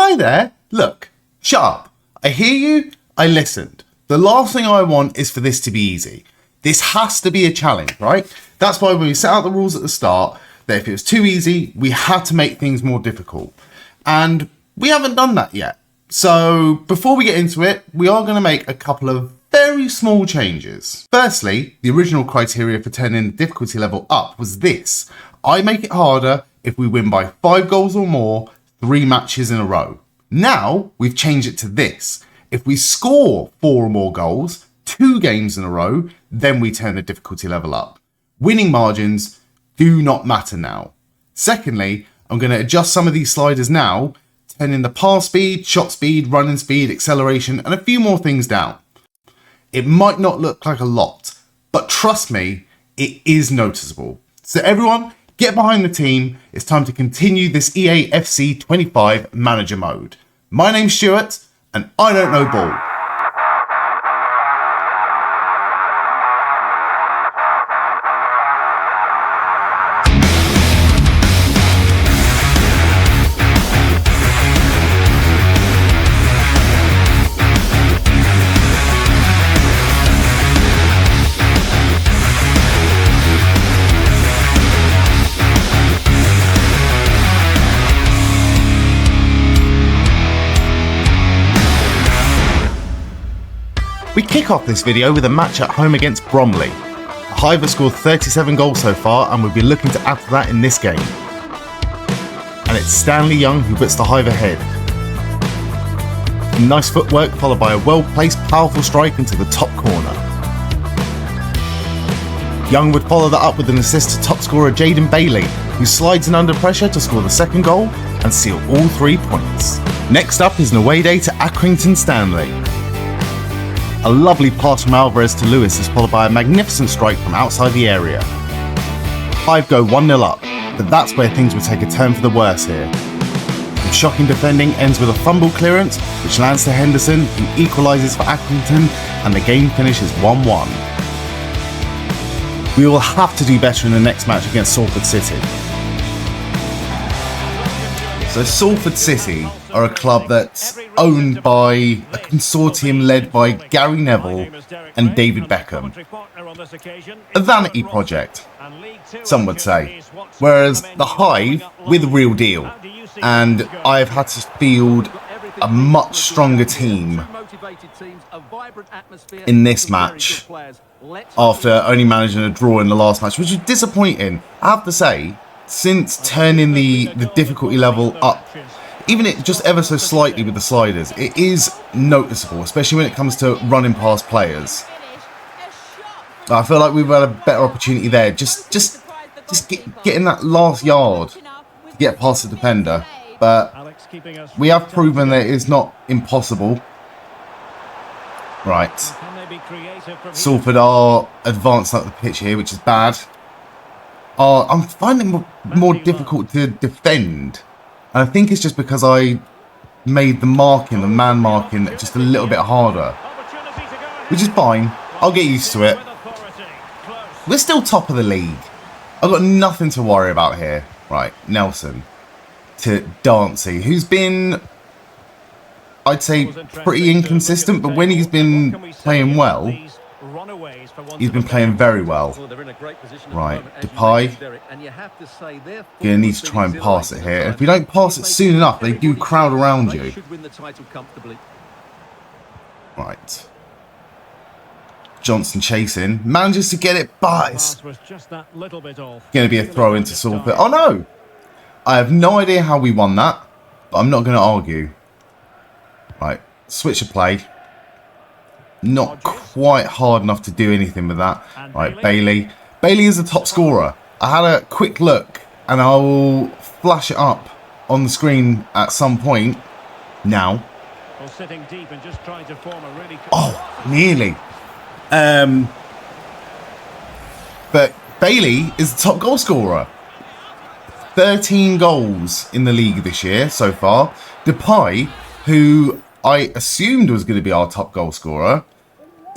hi there. Look, shut up. I hear you. I listened. The last thing I want is for this to be easy. This has to be a challenge, right? That's why when we set out the rules at the start, that if it was too easy, we had to make things more difficult. And we haven't done that yet. So before we get into it, we are going to make a couple of very small changes. Firstly, the original criteria for turning the difficulty level up was this. I make it harder if we win by 5 goals or more, 3 matches in a row. Now, we've changed it to this. If we score 4 or more goals, 2 games in a row, then we turn the difficulty level up. Winning margins do not matter now. Secondly, I'm going to adjust some of these sliders now, turning the pass speed, shot speed, running speed, acceleration, and a few more things down. It might not look like a lot, but trust me, it is noticeable. So everyone, get behind the team. It's time to continue this EAFC 25 manager mode. My name's Stuart, and I don't know ball. We kick off this video with a match at home against Bromley. HIVE have scored 37 goals so far and we'll be looking to add to that in this game. And it's Stanley Young who puts the HIVE ahead. Nice footwork followed by a well-placed powerful strike into the top corner. Young would follow that up with an assist to top scorer Jaden Bailey, who slides in under pressure to score the second goal and seal all 3 points. Next up is an away day to Accrington Stanley. A lovely pass from Alvarez to Lewis is followed by a magnificent strike from outside the area. HIVE go 1-0 up, but that's where things will take a turn for the worse here. The shocking defending ends with a fumble clearance, which lands to Henderson, who equalises for Accrington, and the game finishes 1-1. We will have to do better in the next match against Salford City. So Salford City are a club that's owned by a consortium led by Gary Neville and David Beckham. A vanity project, some would say. Whereas the HIVE, we're the real deal. And I've had to field a much stronger team in this match after only managing a draw in the last match, which is disappointing. I have to say, since turning the difficulty level up, even it just ever so slightly with the sliders, it is noticeable, especially when it comes to running past players. I feel like we've had a better opportunity there. Just getting that last yard to get past the defender. But we have proven that it's not impossible. Right. Salford are advanced up the pitch here, which is bad. I'm finding it more difficult to defend. And I think it's just because I made the man marking, just a little bit harder. Which is fine. I'll get used to it. We're still top of the league. I've got nothing to worry about here. Right, Nelson to Dancy, who's been, I'd say, pretty inconsistent, but when he's been playing well, he's been playing very well. Right, Depay. Gonna need to try and pass it here. If we don't pass it soon enough, they do crowd around you. Right. Johnson chasing. Manages to get it, but it's going to be a throw into Salford. Oh no! I have no idea how we won that, but I'm not going to argue. Right, switch of play. Not quite hard enough to do anything with that. Right, Bailey. Bailey is the top scorer. I had a quick look, and I will flash it up on the screen at some point. Now. Oh, nearly. But Bailey is the top goal scorer. 13 goals in the league this year so far. Depay, who I assumed was going to be our top goal scorer,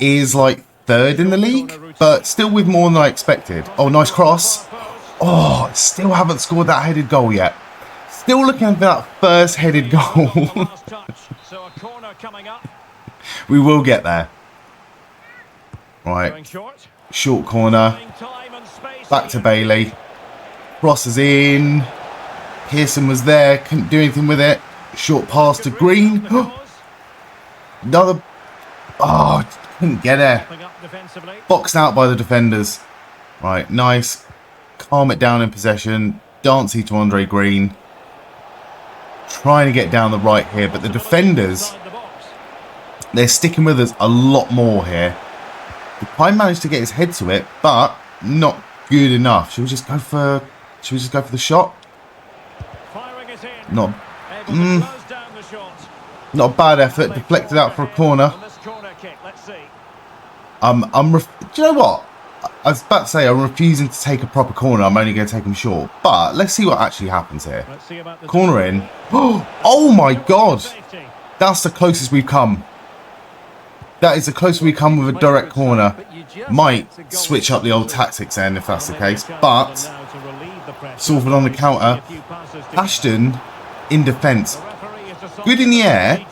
is like third in the league, but still with more than I expected. Oh, nice cross. Oh, still haven't scored that headed goal yet. still looking for that first headed goal. We will get there. Right. Short corner. Back to Bailey. Crosses in. Pearson was there. Couldn't do anything with it. Short pass to Green. Another. Oh, couldn't get there. Boxed out by the defenders. Right, nice. Calm it down in possession. Dancey to Andre Green. Trying to get down the right here, but the defenders, they're sticking with us a lot more here. I managed to get his head to it, but not good enough. Should we just go for the shot? Not a bad effort. Deflected out for a corner. Do you know what? I was about to say I'm refusing to take a proper corner. I'm only going to take them short. But let's see what actually happens here. Corner in. Oh my God. That's the closest we've come. That is the closest we come with a direct corner. Might switch up the old tactics then if that's the case. But Salford on the counter. Ashton in defence. Good in the air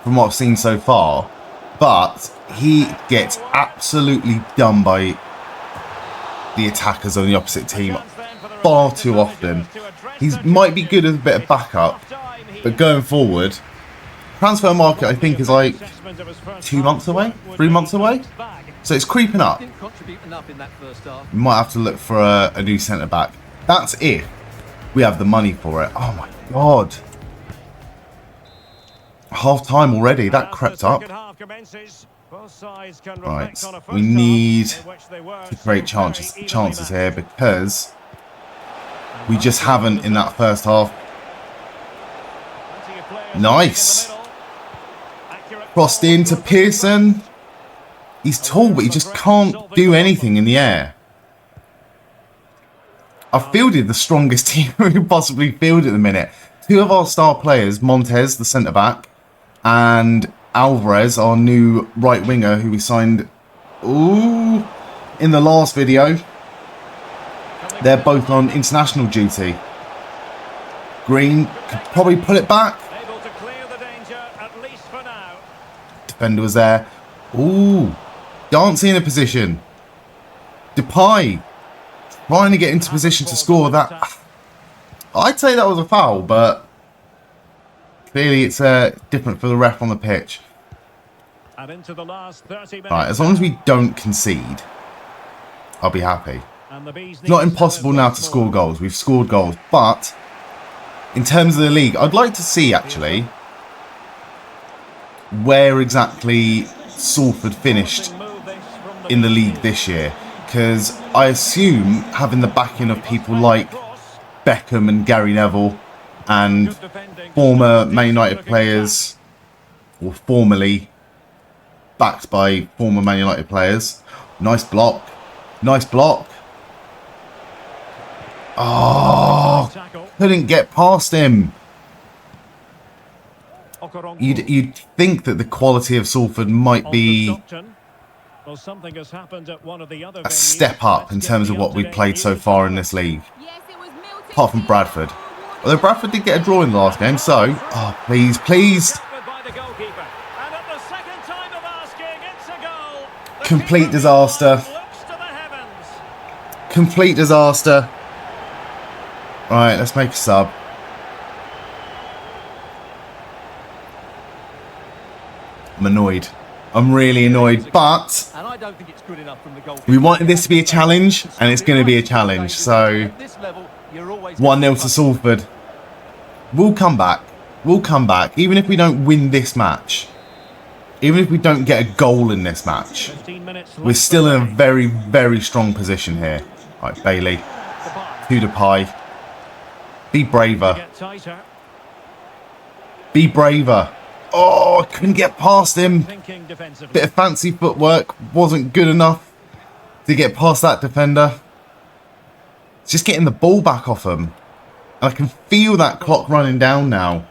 from what I've seen so far. But he gets absolutely done by the attackers on the opposite team far too often. He might be good as a bit of backup, but going forward, transfer market I think is like 2 months away, 3 months away. So it's creeping up. We might have to look for a new centre back. That's if we have the money for it. Oh my God. Half time already, that crept up. Right, we need to create chances here because we just haven't in that first half. Nice. Crossed into Pearson. He's tall, but he just can't do anything in the air. I've fielded the strongest team we could possibly field at the minute. 2 of our star players, Montez, the centre-back, and Alvarez, our new right winger, who we signed in the last video. They're both on international duty. Green could probably pull it back. Defender was there. Ooh, Dancey in a position. Depay trying to get into position to score that. I'd say that was a foul, but clearly it's different for the ref on the pitch. Right, as long as we don't concede, I'll be happy. It's not impossible now to score goals. We've scored goals, but in terms of the league, I'd like to see actually where exactly Salford finished in the league this year, because I assume having the backing of people like Beckham and Gary Neville and former Man United players, or formerly backed by former Man United players. Nice block. Nice block. Oh, couldn't get past him. You'd think that the quality of Salford might be a step up in terms of what we've played so far in this league. Apart from Bradford. Although Bradford did get a draw in the last game, so... Oh, please, please. Complete disaster. Complete disaster. Right, let's make a sub. I'm annoyed. I'm really annoyed, but we wanted this to be a challenge, and it's going to be a challenge. So 1-0 to Salford. We'll come back. We'll come back, even if we don't win this match. Even if we don't get a goal in this match, we're still in a very, very strong position here. Right, Bailey. To Depay. Be braver. Be braver. Oh, I couldn't get past him. Bit of fancy footwork wasn't good enough to get past that defender. It's just getting the ball back off him. And I can feel that clock running down now.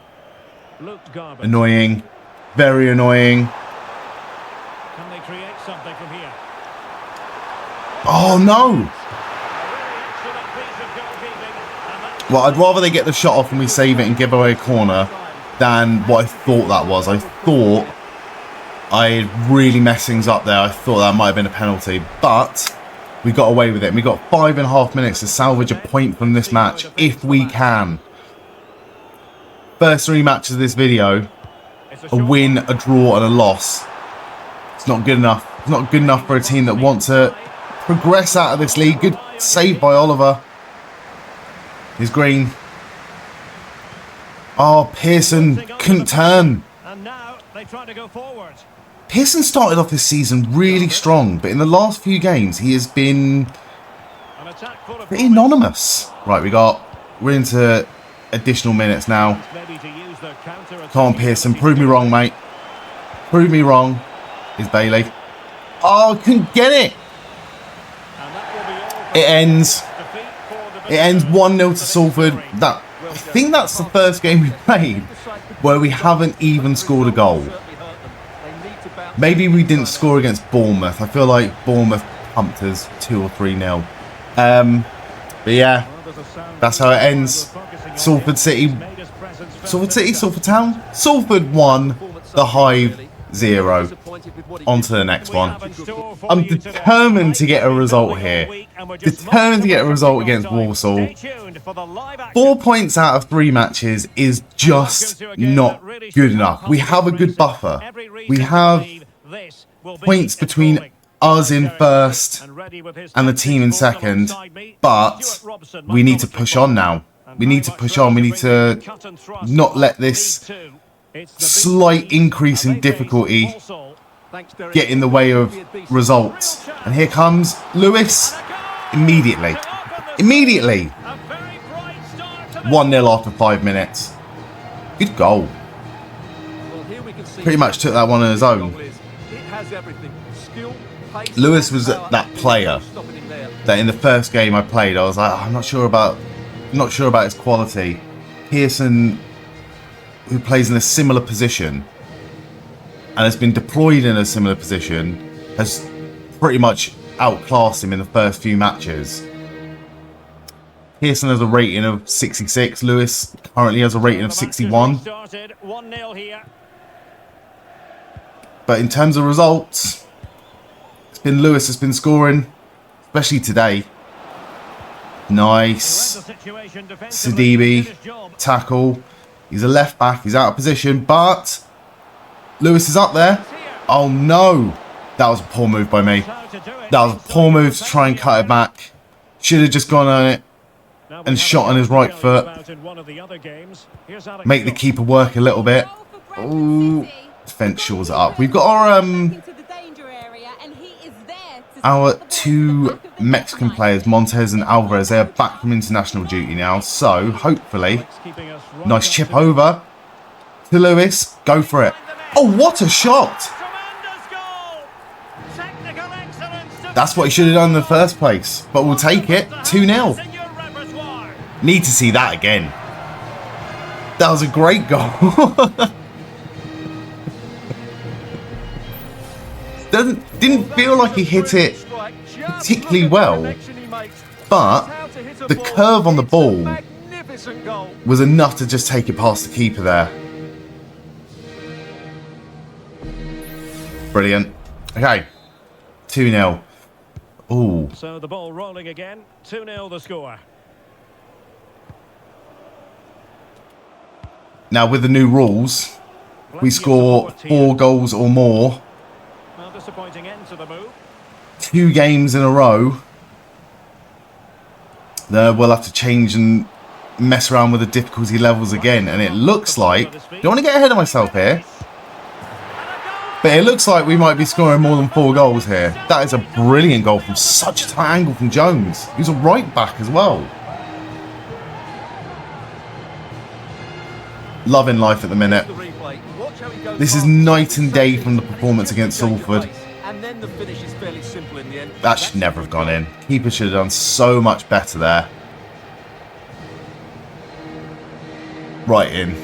Annoying. Very annoying. Oh no! Well, I'd rather they get the shot off and we save it and give away a corner than what I thought that was. I thought I really messed things up there. I thought that might have been a penalty, but we got away with it. And we got 5.5 minutes to salvage a point from this match if we can. First 3 matches of this video, a win, a draw and a loss. It's not good enough. It's not good enough for a team that wants to progress out of this league. Good save by Oliver. He's green. Oh, Pearson couldn't turn. And now they try to go forward. Pearson started off this season really strong, but in the last few games he has been pretty anonymous. Right, we're into additional minutes now. Come on, Pearson, prove me wrong, mate. Prove me wrong. Is Bailey? Oh, couldn't get it. It ends 1-0 to Salford. I think that's the first game we played where we haven't even scored a goal. Maybe we didn't score against Bournemouth. I feel like Bournemouth pumped us 2 or 3-0. But yeah, that's how it ends. Salford Town. Salford 1, the Hive 0. On to the next one. I'm determined to get a result here. Determined to get a result against Walsall. 4 points out of 3 matches is just not good enough. We have a good buffer. We have points between us in first and the team in second, but we need to push on now. We need to push on. We need to not let this slight increase in difficulty get in the way of results. And here comes Lewis. Immediately. 1-0 after 5 minutes. Good goal. Pretty much took that one on his own. Lewis was that player that in the first game I played, I was like, I'm not sure about his quality. Pearson, who plays in a similar position and has been deployed in a similar position, has pretty much outclassed him in the first few matches. Pearson has a rating of 66. Lewis currently has a rating of 61. But in terms of results, it's been Lewis that's been scoring, especially today. Nice. Sidibe, tackle. He's a left back. He's out of position, but Lewis is up there. Oh no. That was a poor move by me. That was a poor move to try and cut it back. Should have just gone on it and shot on his right foot. Make the keeper work a little bit. Ooh. Defence shores it up. We've got our 2 Mexican players, Montez and Alvarez. They are back from international duty now. So, hopefully, nice chip over to Lewis. Go for it. Oh, what a shot! That's what he should have done in the first place. But we'll take it. 2-0. Need to see that again. That was a great goal. Didn't feel like he hit it particularly well, but the curve on the ball was enough to just take it past the keeper there. Brilliant. Okay, 2-0. Ooh. So the ball rolling again. 2-0 the score. Now with the new rules, we score 4 goals or more. Disappointing end to the move. 2 games in a row. We'll have to change and mess around with the difficulty levels again. And it looks like, don't want to get ahead of myself here, but it looks like we might be scoring more than 4 goals here. That is a brilliant goal from such a tight angle from Jones. He's a right back as well. Loving life at the minute. This is night and day from the performance against Salford. That should never have gone in. Keeper should have done so much better there. Right in.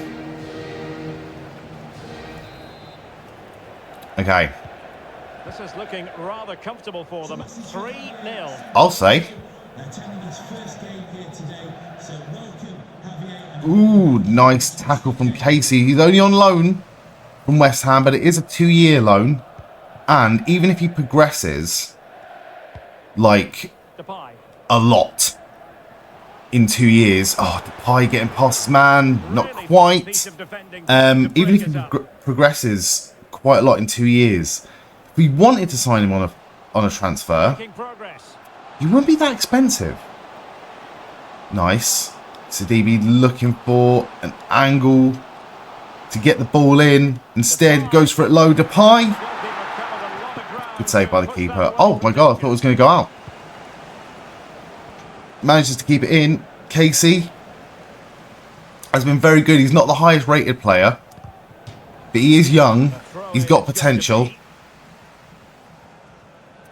Okay. This is looking rather comfortable for them. 3-0. I'll say. attending his first game here today. So welcome, Javier. Ooh, nice tackle from Casey. He's only on loan from West Ham, but it is a 2-year loan. And even if he progresses, like, Depay. a lot in 2 years. Oh, Depay getting past his man. Not quite. Even if he progresses quite a lot in 2 years. If we wanted to sign him on a transfer, Making progress. he wouldn't be that expensive. Nice. Sidibe looking for an angle to get the ball in. Instead, goes for it low. Depay. Good save by the keeper. Oh my god, I thought it was going to go out. Manages to keep it in. Casey has been very good. He's not the highest rated player, but he is young. He's got potential.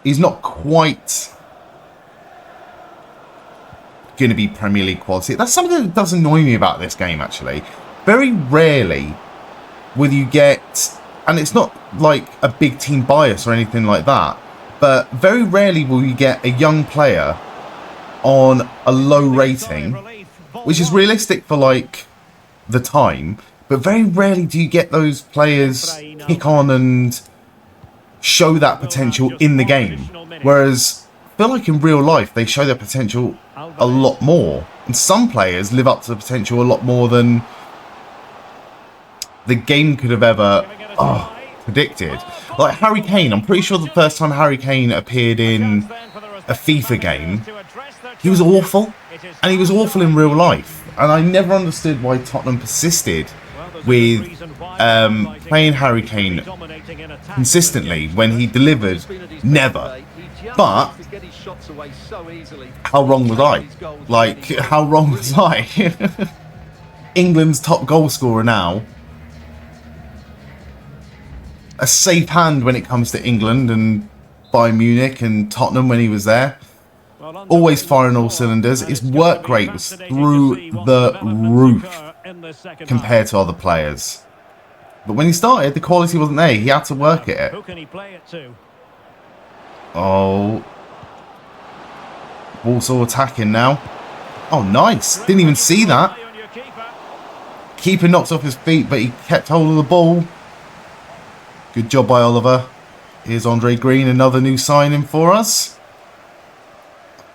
He's not quite going to be Premier League quality. That's something that does annoy me about this game, actually. Very rarely will you get, and it's not like a big team bias or anything like that, but very rarely will you get a young player on a low rating, which is realistic for like the time, but very rarely do you get those players kick on and show that potential in the game. Whereas I feel like in real life they show their potential a lot more, and some players live up to the potential a lot more than the game could have ever predicted. Like Harry Kane, I'm pretty sure the first time Harry Kane appeared in a FIFA game, he was awful, and he was awful in real life. And I never understood why Tottenham persisted with playing Harry Kane consistently when he delivered never. But how wrong was I? Like, how wrong was I? England's top goal scorer now. A safe hand when it comes to England and Bayern Munich and Tottenham when he was there. Always firing all cylinders. His work rate was through the roof compared to other players. But when he started, the quality wasn't there. He had to work at it. Who can he play it to? Oh. Also attacking now. Oh, nice. Didn't even see that. Keeper knocked off his feet, but he kept hold of the ball. Good job by Oliver. Here's Andre Green, another new signing for us.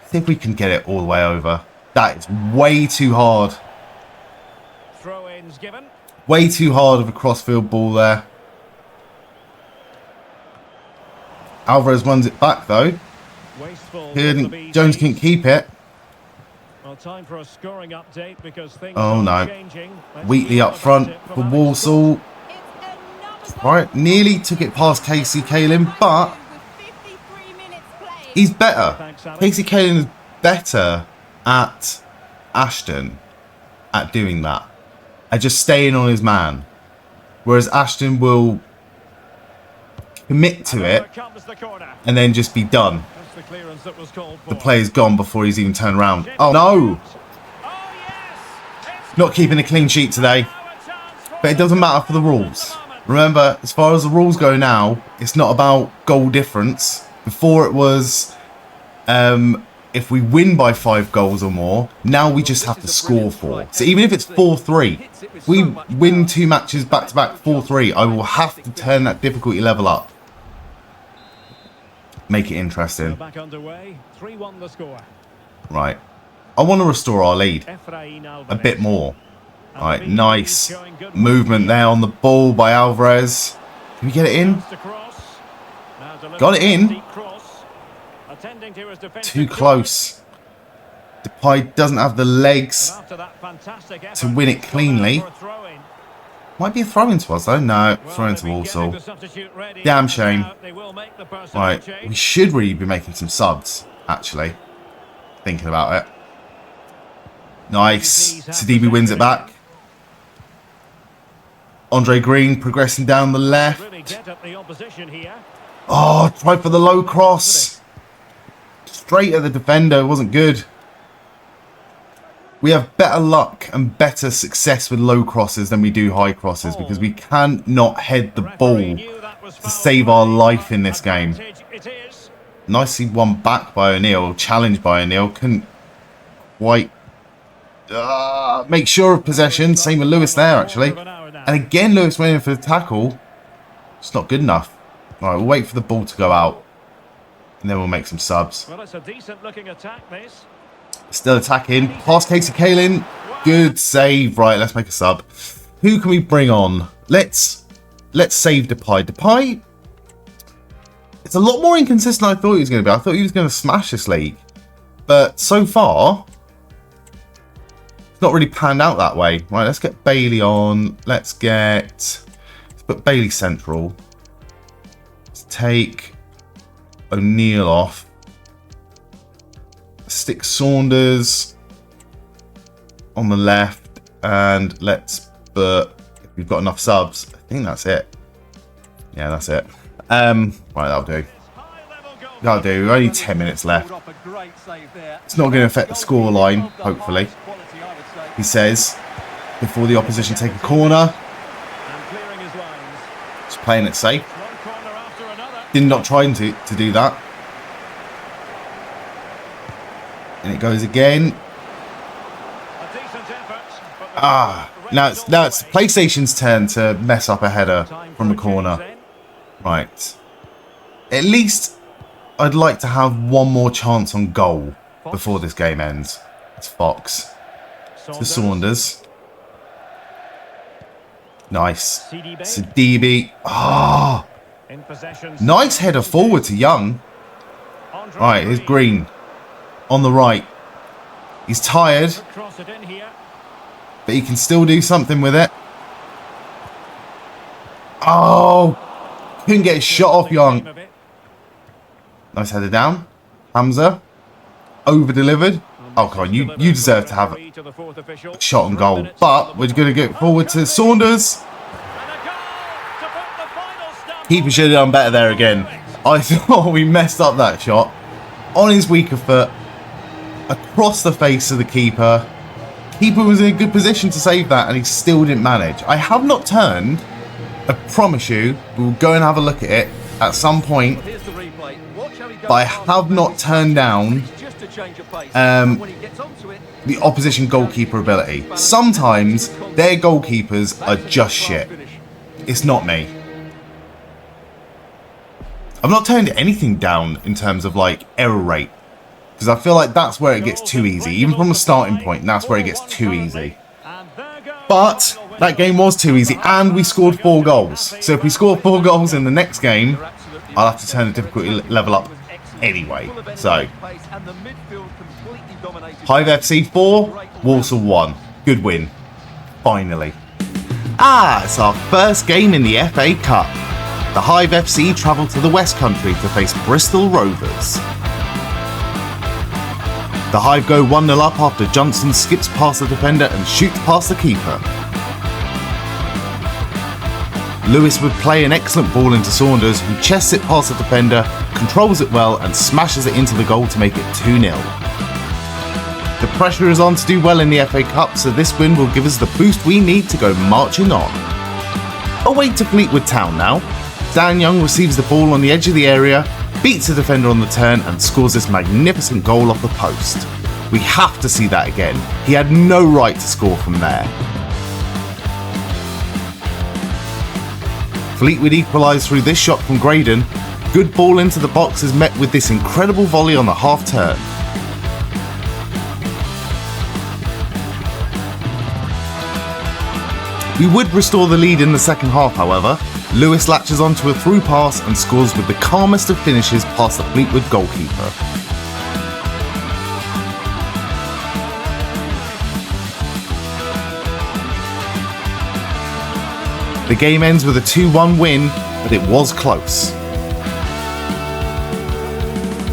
I think we can get it all the way over. That is way too hard. Throw-ins given. Way too hard of a crossfield ball there. Alvarez runs it back though. Wasteful. Jones couldn't keep it. Well, time for a scoring update because things Oh are no. changing. Let's Wheatley see up what front about it for from Alex. Walsall. Right, nearly took it past Casey Kalin, but he's better. Casey Kalin is better at Ashton at doing that. At just staying on his man. Whereas Ashton will commit to it Here comes the corner. and then just be done. That's the clearance that was called for. The play's gone before he's even turned around. Oh no! Oh yes! It's Not keeping a clean sheet today. now a chance for But it doesn't matter for the rules. Remember, as far as the rules go now, it's not about goal difference. Before it was, if we win by 5 goals or more, now we just have to score 4. So even if it's 4-3, if we win 2 matches back-to-back 4-3, I will have to turn that difficulty level up. Make it interesting. back underway. 3-1 the score. Right. I want to restore our lead Efrain a Alvarez. bit more. Right, nice movement there on the ball by Alvarez. Can we get it in? Got it in. Too close. Depay doesn't have the legs to win it cleanly. Might be a throw into us though. No, throw into Walsall. Damn shame. Right, we should really be making some subs, actually. Thinking about it. Nice. Sidibe wins it back. Andre Green progressing down the left. Oh, tried for the low cross. Straight at the defender. It wasn't good. We have better luck and better success with low crosses than we do high crosses because we cannot head the ball to save our life in this game. Nicely won back by O'Neill. Challenged by O'Neill. Couldn't quite make sure of possession. Same with Lewis there, actually. And again, Lewis went in for the tackle. It's not good enough. All right, we'll wait for the ball to go out. And then we'll make some subs. Well, it's a decent looking attack, this. Still attacking. Past Casey Kalin. Good save. Right, let's make a sub. Who can we bring on? Let's save Depay. Depay, it's a lot more inconsistent than I thought he was going to be. I thought he was going to smash this league. But so far, it's not really panned out that way. Right, let's get Bailey on. Let's put Bailey central. Let's take O'Neill off. Stick Saunders on the left, and let's put, if we've got enough subs, I think that's it. Yeah, that's it. Right, that'll do. That'll do. Only 10 minutes left. It's not going to affect the score line, hopefully. He says, before the opposition take a corner. Just playing it safe. Did not trying to do that. And it goes again. Now it's PlayStation's turn to mess up a header from the corner. Right. At least I'd like to have one more chance on goal before this game ends. It's Fox. To Saunders. Nice. Sidibe. Ah. Nice header forward to Young. Right, here's Green. On the right. He's tired. But he can still do something with it. Oh. Couldn't get his shot off Young. Nice header down. Hamza. Over delivered. Oh, come on. You deserve to have a shot on goal. But we're going to get forward to Saunders. Keeper should have done better there again. I thought we messed up that shot. On his weaker foot. Across the face of the keeper. Keeper was in a good position to save that, and he still didn't manage. I have not turned. I promise you, we'll go and have a look at it at some point. But I have not turned down the opposition goalkeeper ability. Sometimes their goalkeepers are just shit. It's not me. I've not turned anything down in terms of like error rate. Because I feel like that's where it gets too easy. Even from a starting point, that's where it gets too easy. But that game was too easy, and we scored 4 goals. So if we score 4 goals in the next game, I'll have to turn the difficulty level up anyway. So, Hive FC 4, Walsall 1. Good win. Finally. It's our first game in the FA Cup. The Hive FC travel to the West Country to face Bristol Rovers. The Hive go 1-0 up after Johnson skips past the defender and shoots past the keeper. Lewis would play an excellent ball into Saunders, who chests it past the defender, controls it well and smashes it into the goal to make it 2-0. The pressure is on to do well in the FA Cup, so this win will give us the boost we need to go marching on. Away to Fleetwood Town now. Dan Young receives the ball on the edge of the area, beats the defender on the turn and scores this magnificent goal off the post. We have to see that again. He had no right to score from there. Fleetwood equalise through this shot from Graydon. Good ball into the box is met with this incredible volley on the half turn. We would restore the lead in the second half, however. Lewis latches onto a through pass and scores with the calmest of finishes past the Fleetwood goalkeeper. The game ends with a 2-1 win, but it was close.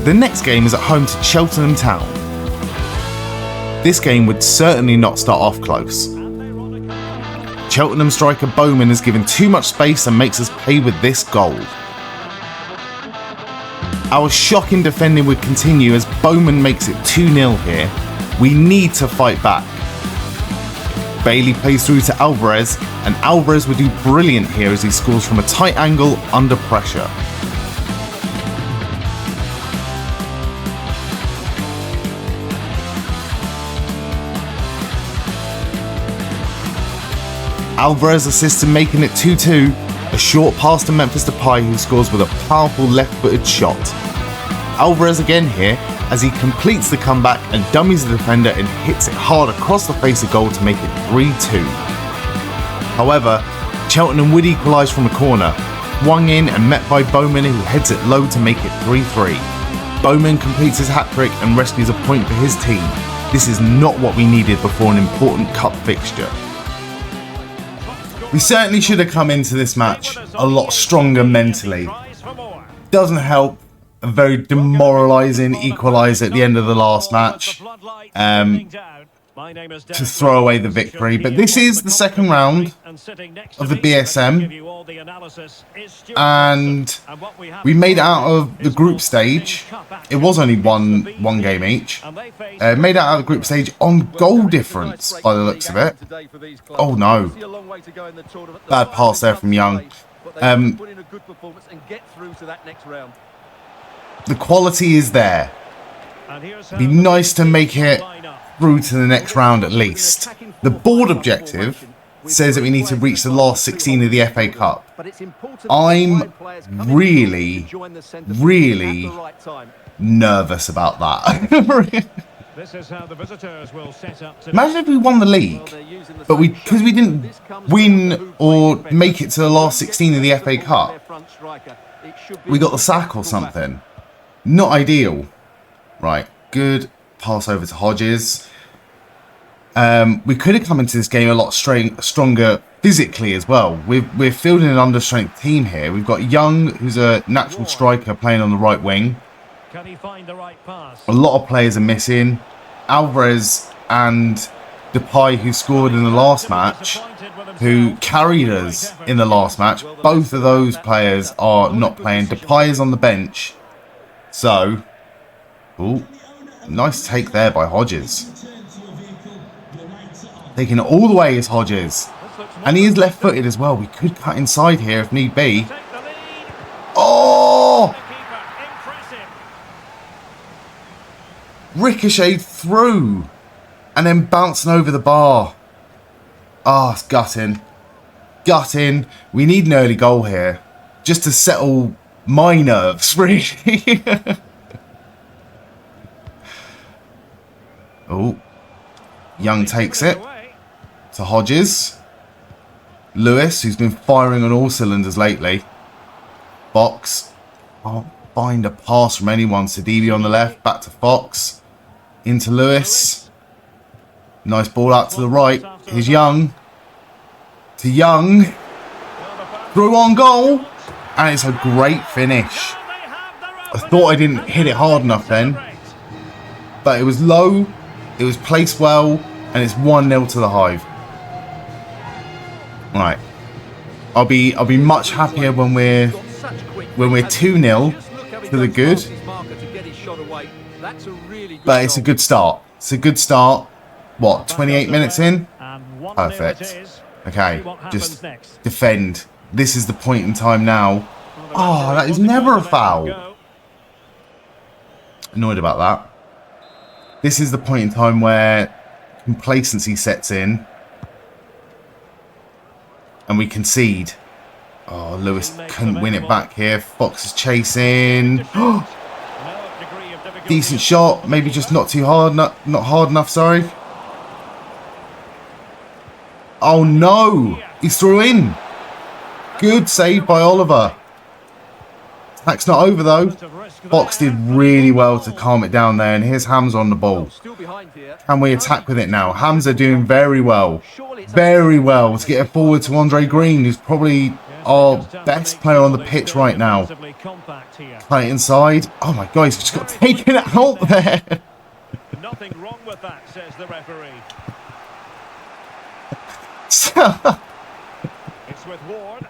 The next game is at home to Cheltenham Town. This game would certainly not start off close. Cheltenham striker Bowman is given too much space and makes us pay with this goal. Our shocking defending would continue as Bowman makes it 2-0 here. We need to fight back. Bailey plays through to Alvarez, and Alvarez would do brilliant here as he scores from a tight angle under pressure. Alvarez assists him, making it 2-2. A short pass to Memphis Depay, who scores with a powerful left-footed shot. Alvarez again here, as he completes the comeback and dummies the defender and hits it hard across the face of goal to make it 3-2. However, Cheltenham would equalise from a corner, swung in and met by Bowman, who heads it low to make it 3-3. Bowman completes his hat-trick and rescues a point for his team. This is not what we needed before an important cup fixture. We certainly should have come into this match a lot stronger mentally. Doesn't help a very demoralising equaliser at the end of the last match to throw away the victory. But this is the second round of the BSM, and we made it out of the group stage. It was only one game each. Made it out of the group stage on goal difference by the looks of it. Oh no, bad pass there from Young. The quality is there. It'd be nice to make it through to the next round at least. The board objective says that we need to reach the last 16 of the FA Cup. I'm really nervous about that. Imagine if we won the league, but because we didn't win or make it to the last 16 of the FA Cup, we got the sack or something. Not ideal. Right, good pass over to Hodges. We could have come into this game a lot stronger physically as well. We're fielding an understrength team here. We've got Young, who's a natural striker, playing on the right wing. Can he find the right pass? A lot of players are missing. Alvarez and Depay, who scored in the last match, who carried us in the last match. Both of those players are not playing. Depay is on the bench. So, ooh, nice take there by Hodges. Taking it all the way is Hodges. And he is left-footed as well. We could cut inside here if need be. Oh! Ricocheted through. And then bouncing over the bar. Ah, it's gutting. Gutting. We need an early goal here. Just to settle my nerves, really. Oh. Young takes it to Hodges. Lewis, who's been firing on all cylinders lately. Fox. Can't find a pass from anyone. Sidibe on the left. Back to Fox. Into Lewis. Nice ball out to the right. Here's Young. To Young. Through on goal. And it's a great finish. I thought I didn't hit it hard enough then. But it was low. It was placed well. And it's 1-0 to the Hive. Right. I'll be much happier when we're 2-0 to the good. But it's a good start. It's a good start. What, 28 minutes in? Perfect. Okay, just defend. This is the point in time now. Oh, that is never a foul. Annoyed about that. This is the point in time where complacency sets in. And we concede. Oh, Lewis couldn't win it back here. Fox is chasing. Decent shot. Maybe just not too hard. Not hard enough, sorry. Oh, no. He's through in. Good save by Oliver. Attack's not over, though. Fox did really well to calm it down there. And here's Hamza on the ball. Can we attack with it now? Hamza doing very well. Very well to get it forward to Andre Green, who's probably our best player on the pitch right now. Play it inside. Oh my God, he's just got taken out there. Nothing wrong with that, says the referee. It's with Ward.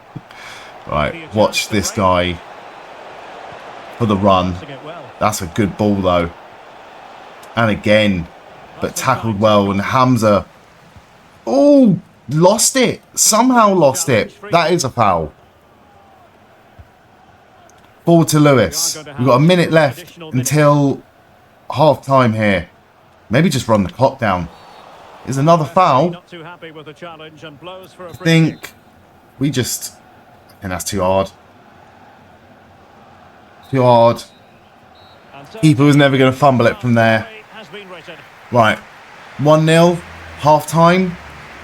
Right, watch this guy for the run. That's a good ball though. And again, but tackled well. And Hamza, oh, lost it. Somehow lost it. That is a foul. Forward to Lewis. We've got a minute left until half time here. Maybe just run the clock down. is another foul. Not too happy with the challenge and blows for a I free think kick. we just... And that's too hard. Too hard. And so Keeper was never going to fumble it from there. has been written. Right. 1-0. Half-time.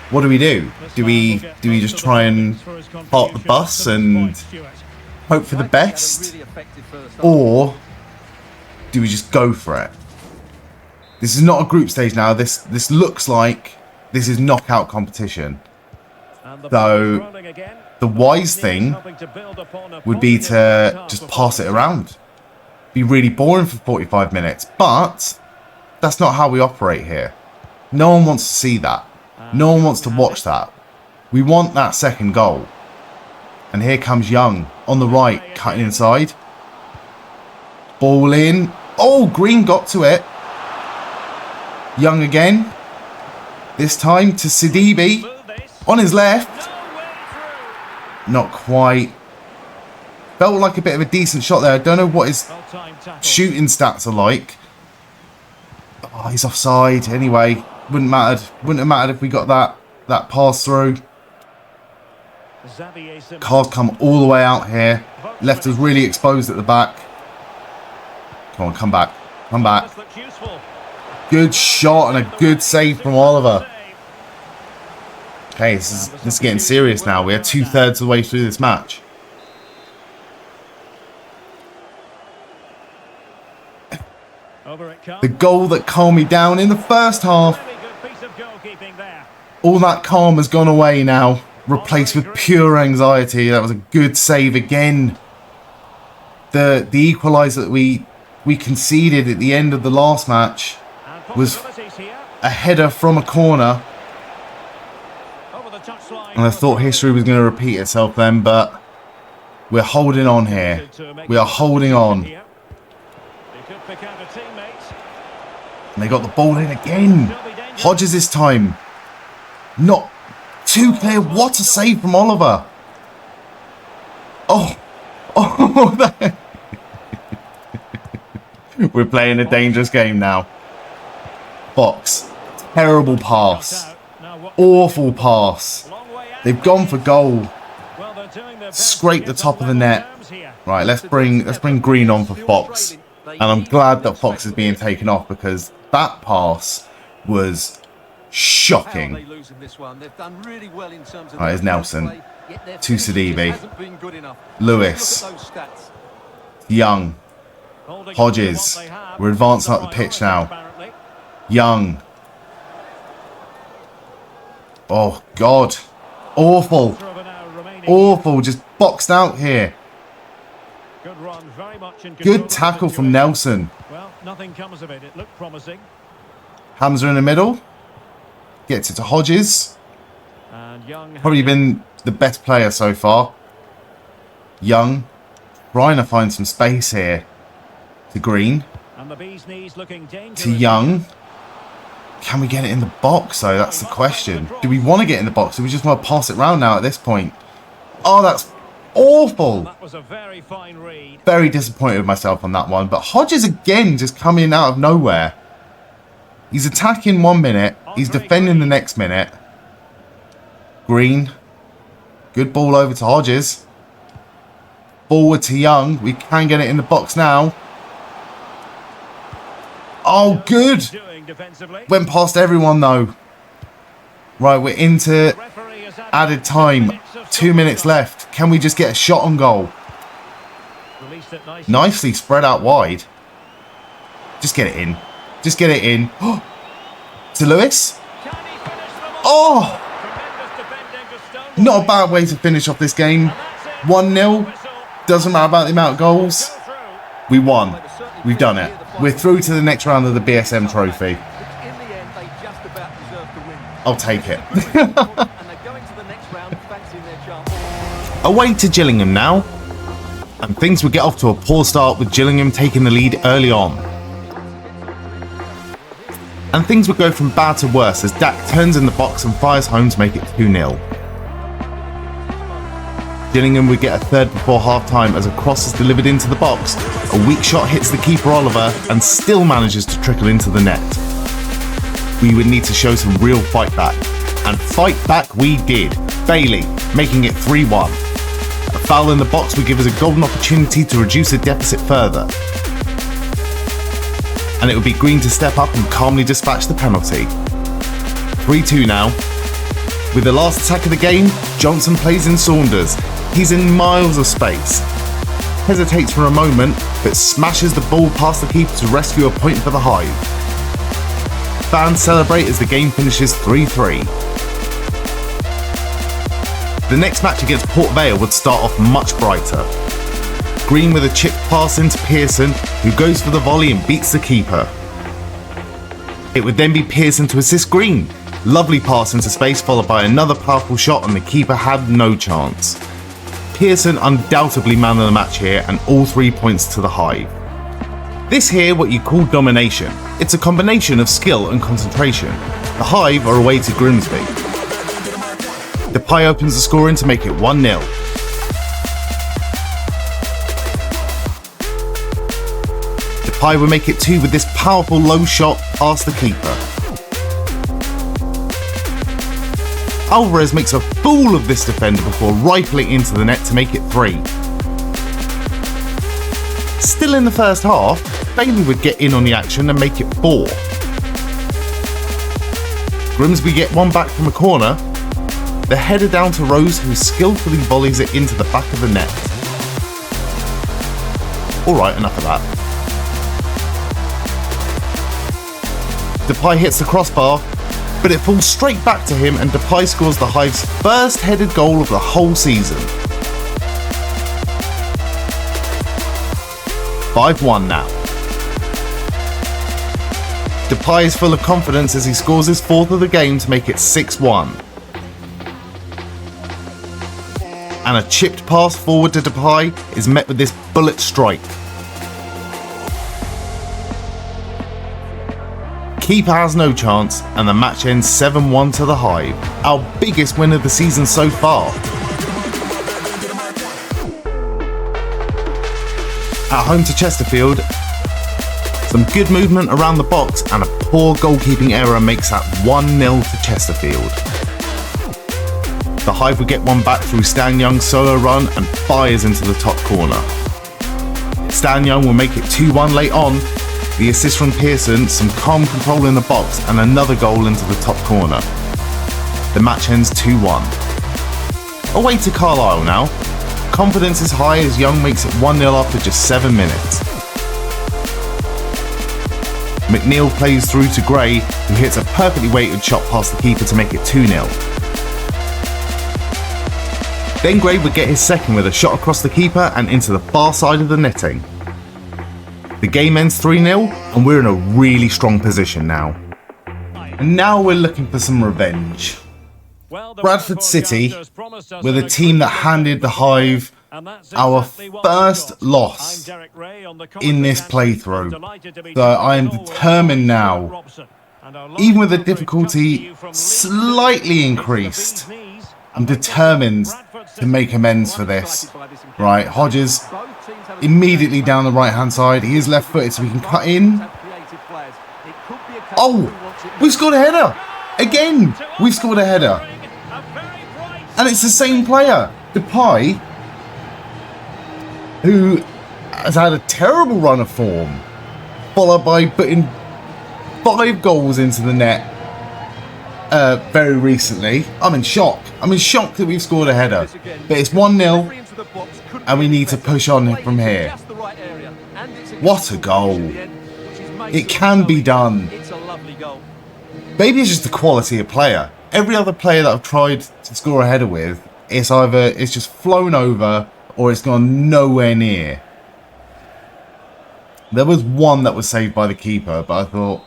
What do? Do we just try and park the bus and hope for the best? Or do we just go for it? This is not a group stage now. This looks like this is knockout competition. So the wise thing would be to just pass it around. Be really boring for 45 minutes. But that's not how we operate here. No one wants to see that. No one wants to watch that. We want that second goal. And here comes Young on the right, cutting inside. Ball in. Oh, Green got to it. Young again. This time to Sidibe. On his left. Not quite. Felt like a bit of a decent shot there. I don't know what his shooting stats are like. Oh, he's offside. Anyway, wouldn't have mattered if we got that pass through. Car's come all the way out here. Left us really exposed at the back. Come on, come back. Come back. Good shot and a good save from Oliver. Okay, this is getting serious now. We're 2/3 of the way through this match. The goal that calmed me down in the first half. All that calm has gone away now. Replaced with pure anxiety. That was a good save again. The equaliser that we conceded at the end of the last match was a header from a corner. And I thought history was going to repeat itself then, but we're holding on here. We are holding on. And they got the ball in again. Hodges this time. Not too clear. What a save from Oliver. Oh. We're playing a dangerous game now. Box. Terrible pass. Awful pass. They've gone for goal. Scrape the top of the net. Right, let's bring Green on for Fox. And I'm glad that Fox is being taken off because that pass was shocking. Right, here's Nelson. To Sidibe. Lewis. Young. Hodges. We're advancing up the pitch now. Young. Oh, God. Awful. Awful. Just boxed out here. Good tackle from Nelson. Well, nothing comes of it. It looked promising. Hamza in the middle. Gets it to Hodges. Probably been the best player so far. Young. Trying to find some space here. To Green. To Young. Can we get it in the box though? That's the question. Do we want to get in the box? Or do we just want to pass it round now at this point? Oh, that's awful. That was a very fine read. Very disappointed with myself on that one. But Hodges again just coming out of nowhere. He's attacking 1 minute. He's defending the next minute. Green. Good ball over to Hodges. Forward to Young. We can get it in the box now. Oh, good. Went past everyone though. Right, we're into added time. 2 minutes left. Can we just get a shot on goal? Nicely spread out wide. Just get it in. Just get it in. To Lewis. Oh! Not a bad way to finish off this game. 1-0. Doesn't matter about the amount of goals. We won. We've done it. We're through to the next round of the BSM trophy. I'll take it. Away to Gillingham now. And things would get off to a poor start with Gillingham taking the lead early on. And things would go from bad to worse as Dak turns in the box and fires home to make it 2-0. Gillingham would get a third before half-time as a cross is delivered into the box. A weak shot hits the keeper Oliver and still manages to trickle into the net. we would need to show some real fight back. And fight back we did. Bailey making it 3-1. A foul in the box would give us a golden opportunity to reduce the deficit further. And it would be Green to step up and calmly dispatch the penalty. 3-2 now. With the last attack of the game, Johnson plays in Saunders. He's in miles of space. Hesitates for a moment, but smashes the ball past the keeper to rescue a point for the Hive. Fans celebrate as the game finishes 3-3. The next match against Port Vale would start off much brighter. Green with a chip pass into Pearson, who goes for the volley and beats the keeper. It would then be Pearson to assist Green. Lovely pass into space followed by another powerful shot, and the keeper had no chance. Pearson undoubtedly man of the match here, and all 3 points to the Hive. This here what you call domination. It's a combination of skill and concentration. The Hive are away to Grimsby. Depay opens the scoring to make it 1-0. Depay will make it 2 with this powerful low shot past the keeper. Alvarez makes a fool of this defender before rifling into the net to make it 3. Still in the first half, Bailey would get in on the action and make it 4. Grimsby get one back from a corner. The header down to Rose, who skillfully volleys it into the back of the net. Alright, enough of that. Depay hits the crossbar, but it falls straight back to him, and Depay scores the Hive's first headed goal of the whole season. 5-1 now. Depay is full of confidence as he scores his 4th of the game to make it 6-1. And a chipped pass forward to Depay is met with this bullet strike. Keeper has no chance, and the match ends 7-1 to the Hive, our biggest win of the season so far. At home to Chesterfield, some good movement around the box and a poor goalkeeping error makes that 1-0 to Chesterfield. The Hive would get one back through Stan Young's solo run and fires into the top corner. Stan Young will make it 2-1 late on. The assist from Pearson, some calm control in the box, and another goal into the top corner. The match ends 2-1. Away to Carlisle now. Confidence is high as Young makes it 1-0 after just 7 minutes. McNeil plays through to Gray, who hits a perfectly weighted shot past the keeper to make it 2-0. Then Gray would get his second with a shot across the keeper and into the far side of the netting. The game ends 3-0 and we're in a really strong position now. And now we're looking for some revenge. Bradford City were the team that handed the Hive our first loss in this playthrough. So I am determined now, even with the difficulty slightly increased, I'm determined to make amends for this. Right, Hodges immediately down the right hand side. He is left footed so we can cut in. Oh, we've scored a header. Again, we've scored a header. And it's the same player, Depay, who has had a terrible run of form, followed by putting 5 goals into the net very recently. I'm in shock. I'm in shock that we've scored a header. But it's 1-0 and we need to push on from here. What a goal. It can be done. Maybe it's just the quality of player. Every other player that I've tried to score a header with, it's either it's just flown over or it's gone nowhere near. There was one that was saved by the keeper, but I thought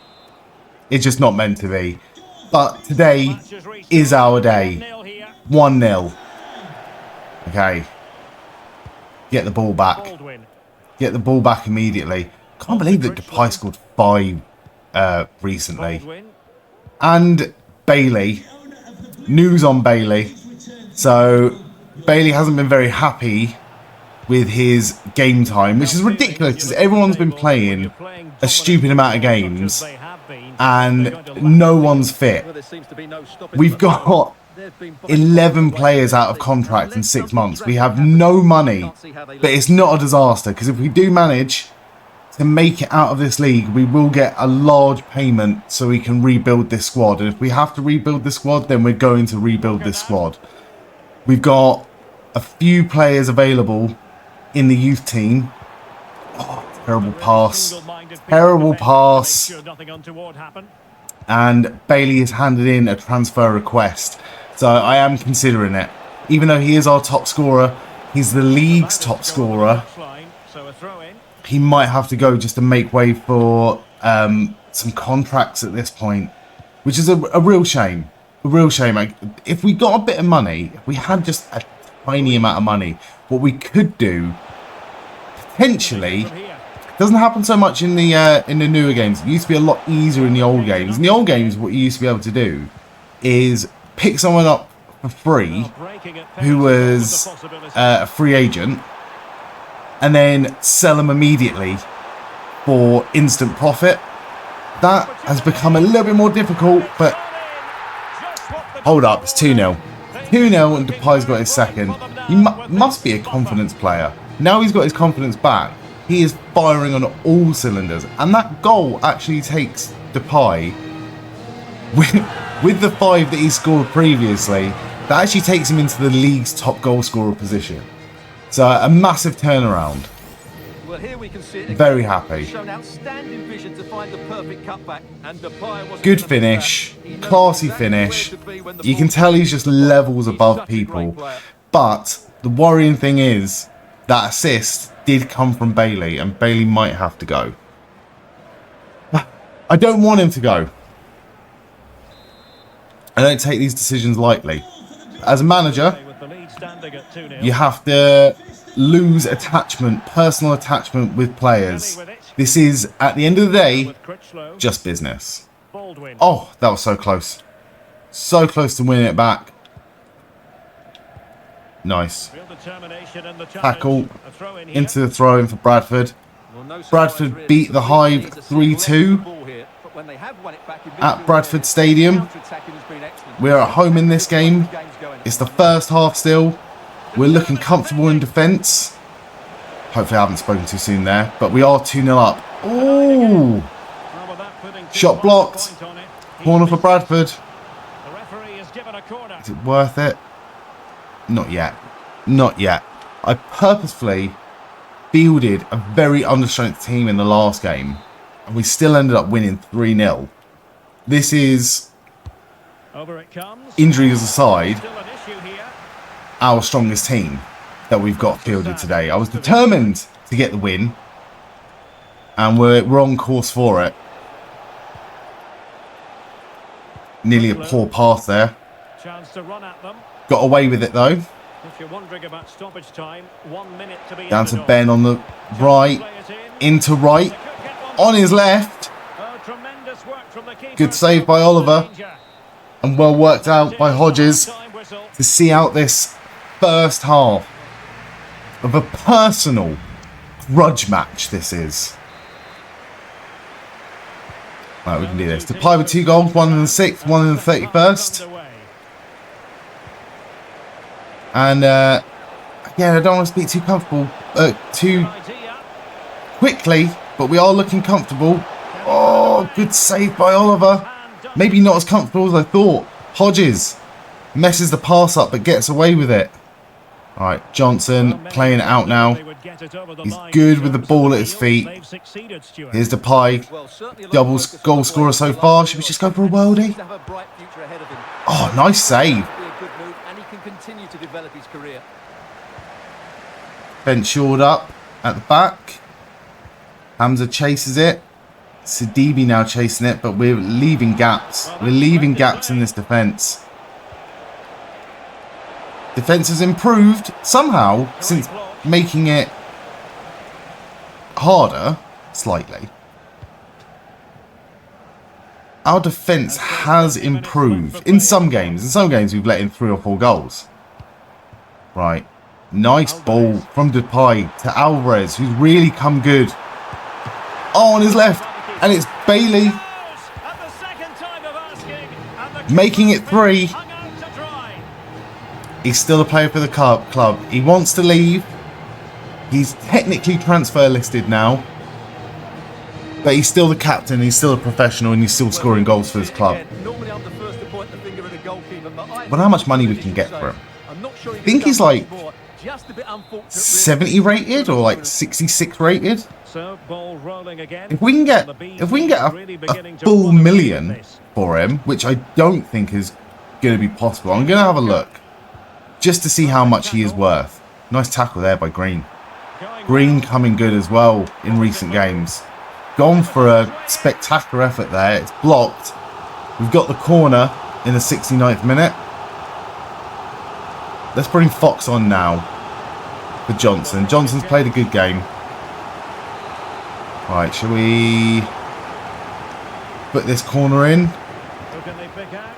it's just not meant to be. But today is our day. 1-0. Okay. Get the ball back. Get the ball back immediately. Can't believe that Depay scored 5 recently. And Bailey. News on Bailey. So Bailey hasn't been very happy with his game time, which is ridiculous because everyone's been playing a stupid amount of games and no one's fit. We've got 11 players out of contract in 6 months. We have no money, but it's not a disaster, because if we do manage to make it out of this league, we will get a large payment so we can rebuild this squad. And if we have to rebuild this squad, then we're going to rebuild this squad. We've got a few players available in the youth team. Oh, terrible pass. Terrible pass. And Bailey has handed in a transfer request. So I am considering it. Even though he is our top scorer, he's the league's top scorer. He might have to go just to make way for some contracts at this point, which is a real shame. A real shame. Like, if we got a bit of money, if we had just a tiny amount of money, what we could do potentially doesn't happen so much in the newer games. It used to be a lot easier in the old games. In the old games, what you used to be able to do is pick someone up for free who was a free agent, and then sell them immediately for instant profit. That has become a little bit more difficult, but hold up, it's 2-0. 2-0 and Depay's got his second. He must be a confidence player. Now he's got his confidence back, he is firing on all cylinders. And that goal actually takes Depay, with the 5 that he scored previously, that actually takes him into the league's top goal scorer position. So a massive turnaround. Well, here we can see it. Very happy. Shown outstanding vision to find the perfect cutback, and Depay was good finish, classy finish. You can tell he's just levels above people. But the worrying thing is that assist did come from Bailey, and Bailey might have to go. I don't want him to go. I don't take these decisions lightly. As a manager, you have to lose attachment, personal attachment with players. This is, at the end of the day, just business. Oh, that was so close. So close to winning it back. Nice. Tackle into the throw-in for Bradford. Bradford beat the Hive 3-2 at Bradford Stadium. We're at home in this game. It's the first half still. We're looking comfortable in defence. Hopefully I haven't spoken too soon there. But we are 2-0 up. Ooh! Shot blocked. Corner for Bradford. Is it worth it? Not yet. Not yet. I purposefully fielded a very understrength team in the last game, and we still ended up winning 3-0. This is, injuries aside, our strongest team that we've got fielded today. I was determined to get the win, and we're on course for it. Nearly a poor pass there. Got away with it though. Down to Ben on the right, into right, on his left. Good save by Oliver, and well worked out by Hodges to see out this first half of a personal grudge match. This is. Right, we can do this. Depay with 2 goals, one in the 6th, one in the 31st. And again, I don't want to speak too comfortable, too quickly, but we are looking comfortable. Oh, good save by Oliver. Maybe not as comfortable as I thought. Hodges messes the pass up, but gets away with it. All right, Johnson playing it out now. He's good with the ball at his feet. Here's Depay. Double goal scorer so far. Should we just go for a worldie? Oh, nice save. Ben shored up at the back. Hamza chases it. Sidibe now chasing it, but we're leaving gaps. We're leaving gaps in this defence. Defence has improved somehow since making it harder, slightly. Our defence has improved in some games. In some games we've let in 3 or 4 goals. Right. Nice ball from Depay to Alvarez, who's really come good. Oh, on his left. And it's Bailey. Making it 3. Hung out to dry. He's still a player for the club. He wants to leave. He's technically transfer listed now. But he's still the captain. He's still a professional. And he's still scoring goals for his club. Normally I'm the first to point the finger at a goalkeeper, but I Wonder how much money we can get for him. I'm not sure I think he's like just a bit unfortunate. 70 rated or like 66 rated. So ball rolling again. If we can get a full million for him, which I don't think is going to be possible. I'm going to have a look just to see how much he is worth. Nice tackle there by Green. Green coming good as well in recent games. Gone for a spectacular effort there. It's blocked. We've got the corner in the 69th minute. Let's bring Fox on now for Johnson. Johnson's played a good game. Right, shall we put this corner in? Who can they pick out?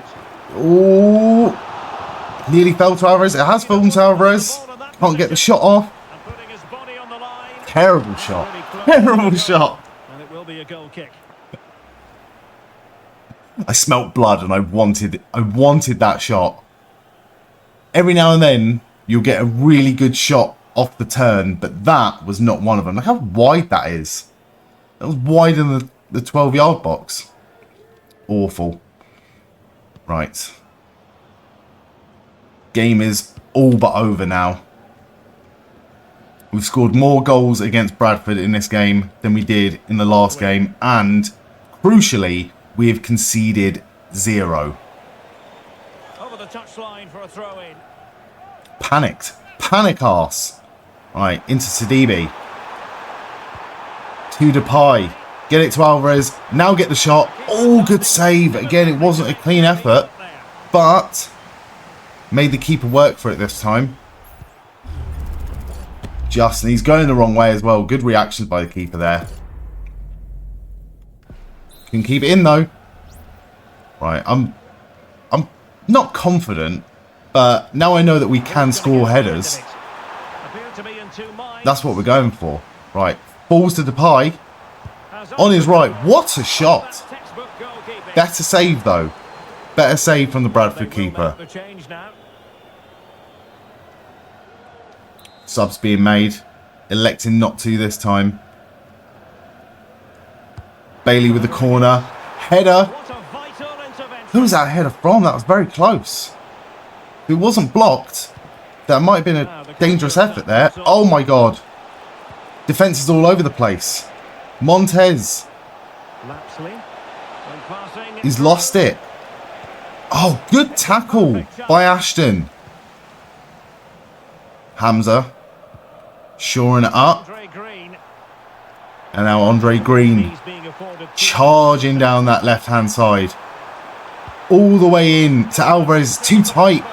Oh, nearly fell to Alvarez. It has fallen to Alvarez. Can't get the shot off. And putting his body on the line. Terrible shot. Terrible shot. And it will be a goal kick. I smelt blood and I wanted that shot. Every now and then you'll get a really good shot off the turn, but that was not one of them. Look how wide that is. That was wider than the 12-yard box. Awful. Right. Game is all but over now. We've scored more goals against Bradford in this game than we did in the last game. And, crucially, we have conceded 0. Over the touchline for a throw-in. Panicked. Panic arse. Right, into Sidibe. To Depay. Get it to Alvarez. Now get the shot. Oh, good save. Again, it wasn't a clean effort, but made the keeper work for it this time. Justin, he's going the wrong way as well. Good reactions by the keeper there. Can keep it in though. Right, I'm not confident, but now I know that we can score headers. That's what we're going for. Right, balls to Depay. On his right. What a shot. Better save though. Better save from the Bradford keeper. Subs being made. Electing not to this time. Bailey with the corner. Header. Who was that header from? That was very close. If it wasn't blocked, that might have been a dangerous effort there. Oh my god. Defence is all over the place. Montez. He's lost it. Oh, good tackle by Ashton. Hamza. Shoring it up. And now Andre Green charging down that left-hand side. All the way in to Alvarez. Too tight.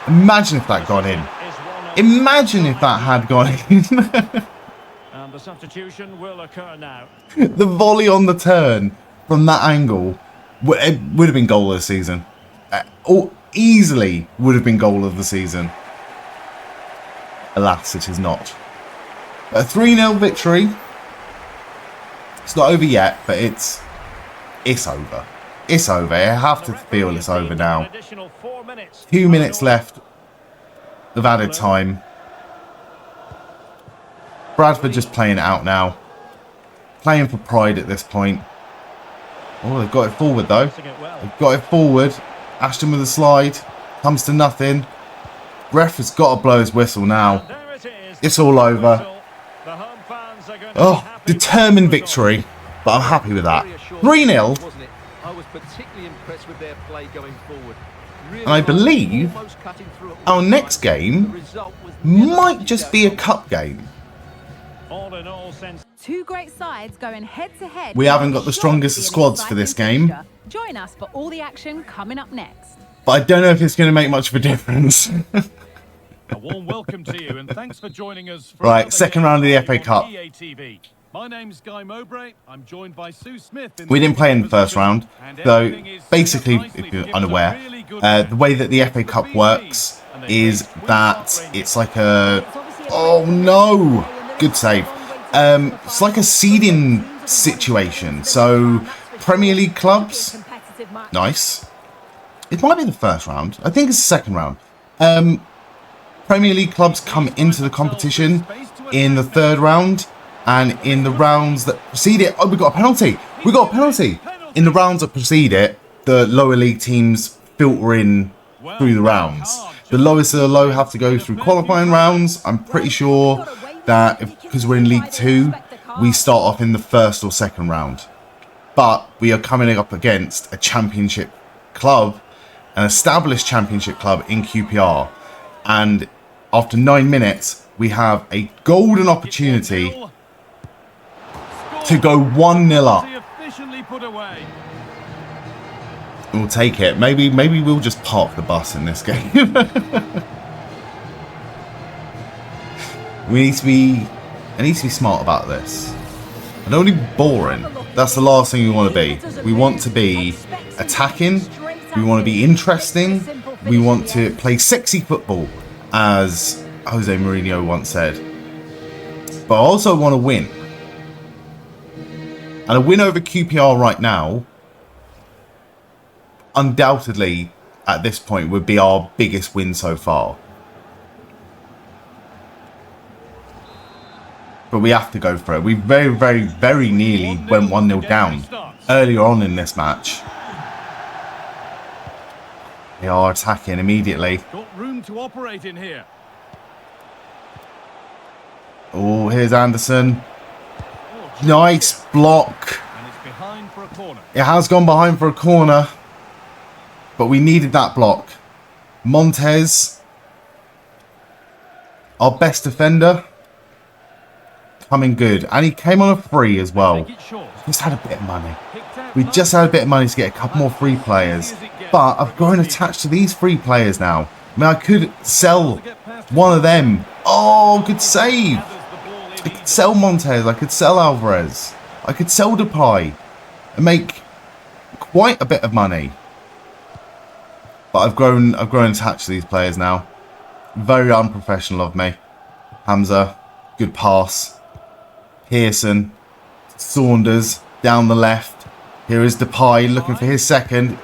Imagine if that got in. Imagine if that had gone in. And the substitution will occur now. The volley on the turn from that angle, it would have been goal of the season. Or easily would have been goal of the season. Alas, it is not. A 3-0 victory. It's not over yet, but it's over. It's over. I have to feel it's over now. 2 minutes left of added time. Bradford just playing it out now. Playing for pride at this point. Oh, they've got it forward though. They've got it forward. Ashton with a slide. Comes to nothing. Ref has got to blow his whistle now. It's all over. Oh, determined victory. But I'm happy with that. 3-0. I was particularly impressed with their play going forward. And I believe our next game might just be a cup game. Two great sides going head to head. We haven't got the strongest squads for this game. Join us for all the action coming up next. But I don't know if it's going to make much of a difference. A warm welcome to you and thanks for joining us. For right, second round of the FA Cup. EATV. My name's Guy Mowbray. I'm joined by Sue Smith. We didn't play in the first round, so basically, if you're unaware, the way that the FA Cup works is that it's like a... Oh no! Good save. It's like a seeding situation. So, Premier League clubs, nice. It might be the first round. I think it's the second round. Premier League clubs come into the competition in the third round, and in the rounds that precede it, oh, we got a penalty. We got a penalty. In the rounds that precede it, the lower league teams filter in through the rounds. The lowest of the low have to go through qualifying rounds. I'm pretty sure that because we're in League 2, we start off in the first or second round. But we are coming up against a championship club, an established championship club in QPR. And after 9 minutes, we have a golden opportunity to go 1-0 up. We'll take it. Maybe we'll just park the bus in this game. I need to be smart about this. I don't want to be boring. That's the last thing we want to be. We want to be attacking. We want to be interesting. We want to play sexy football, as Jose Mourinho once said. But I also want to win. And a win over QPR right now, undoubtedly, at this point, would be our biggest win so far. But we have to go for it. We very, very, very nearly went 1-0 down earlier on in this match. They are attacking immediately. Got room to operate in here. Oh, here's Anderson. Nice block. And it's behind for a corner. It has gone behind for a corner. But we needed that block. Montez, our best defender, coming good. And he came on a free as well. Just had a bit of money. We just had a bit of money to get a couple more free players. But I've grown attached to these free players now. I mean, I could sell one of them. Oh, good save. I could sell Montez. I could sell Alvarez. I could sell Depay and make quite a bit of money. But I've grown attached to these players now. Very unprofessional of me. Hamza, good pass. Pearson, Saunders down the left. Here is Depay looking for his second.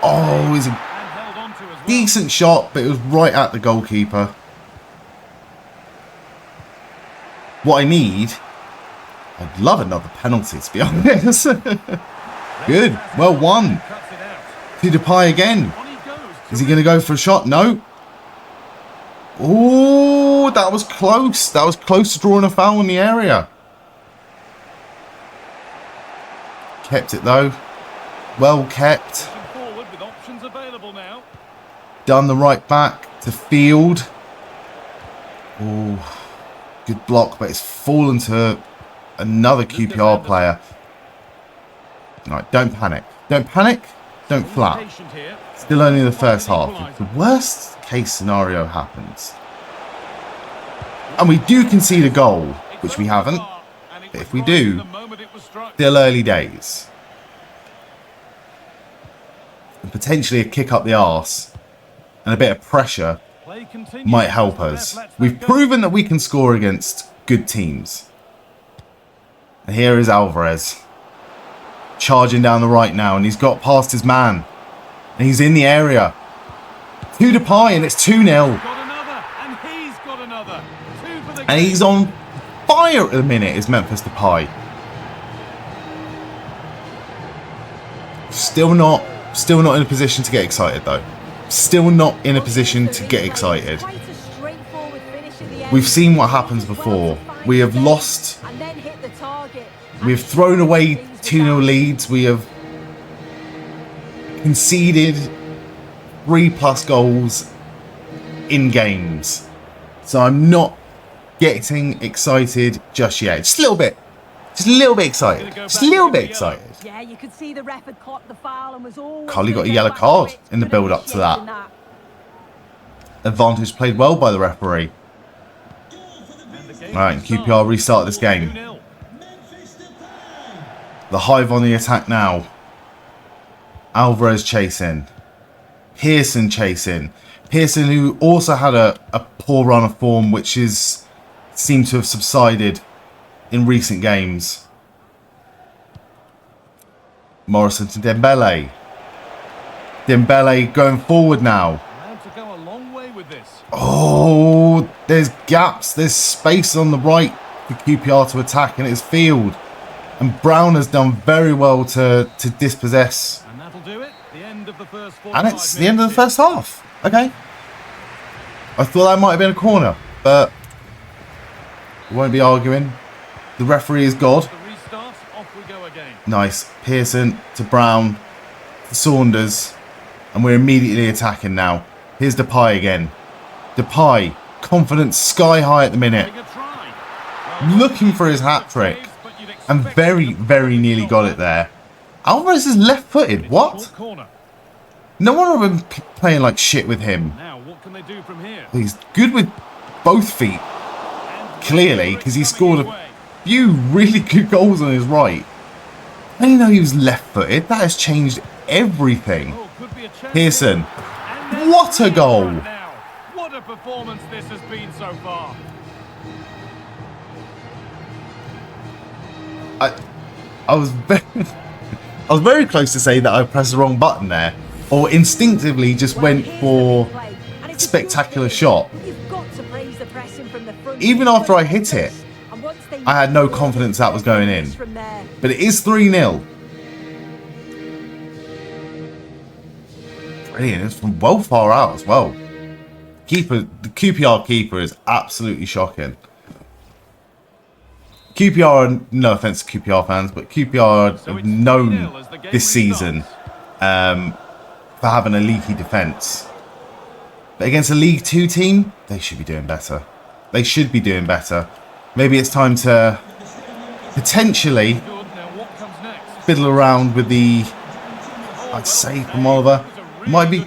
Oh, it's a decent shot, but it was right at the goalkeeper. What I need, I'd love another penalty, to be honest. Good, well won. To Depay again. Is he going to go for a shot? No. Oh, that was close. That was close to drawing a foul in the area. Kept it though. Well kept. Done the right back to Field. Oh, good block, but it's fallen to another QPR player. Right, don't panic. Don't panic. Don't flap. Still only the first half. If the worst case scenario happens, and we do concede a goal, which we haven't, but if we do, still early days. And potentially a kick up the arse and a bit of pressure might help us. We've proven that we can score against good teams. And here is Alvarez. Charging down the right now, and he's got past his man. And he's in the area. To Depay, and it's 2-0. And he's on fire at the minute, is Memphis Depay. Still not in a position to get excited though. Still not in a position to get excited. We've seen what happens before. We have lost. We've thrown away 2-0 leads. We have conceded 3+ goals in games. So I'm not getting excited just yet. Just a little bit. Just a little bit excited. Just a little bit excited. Yeah, you could see the ref had caught the foul and was all. Carly got a yellow card in the build up to that. Advantage played well by the referee. Alright, QPR restart this game. The Hive on the attack now. Alvarez chasing. Pearson chasing. Pearson, who also had a poor run of form, which seemed to have subsided in recent games. Morrison to Dembele. Dembele going forward now. Allowed to go a long way with this. Oh, there's gaps. There's space on the right for QPR to attack in its field. And Brown has done very well to dispossess. And that'll do it. The end of the first 45 And it's the end of the first half. Okay. I thought that might have been a corner, but we won't be arguing. The referee is God. The restart, off we go again. Nice. Pearson to Brown to Saunders. And we're immediately attacking now. Here's Depay again. Depay, confidence sky high at the minute. Having a try. Looking for his hat-trick. And very, very nearly got it there. Alvarez is left-footed. What? Short corner. No one would have been playing like shit with him. Now, what can they do from here? He's good with both feet. Clearly, because he scored a few really good goals on his right. I didn't know he was left-footed. That has changed everything. Oh, could be a chance. Pearson. What a goal. Now, what a performance this has been so far. I was very close to say that I pressed the wrong button there, or instinctively just went for spectacular shot. Even after I hit it, I had no confidence that was going in. But it is 3-0. Brilliant. It's from well far out as well. The QPR keeper is absolutely shocking. QPR, no offense to QPR fans, but QPR are known this season for having a leaky defence. But against a League 2 team, they should be doing better. They should be doing better. Maybe it's time to potentially fiddle around with the, I'd say from Oliver, might be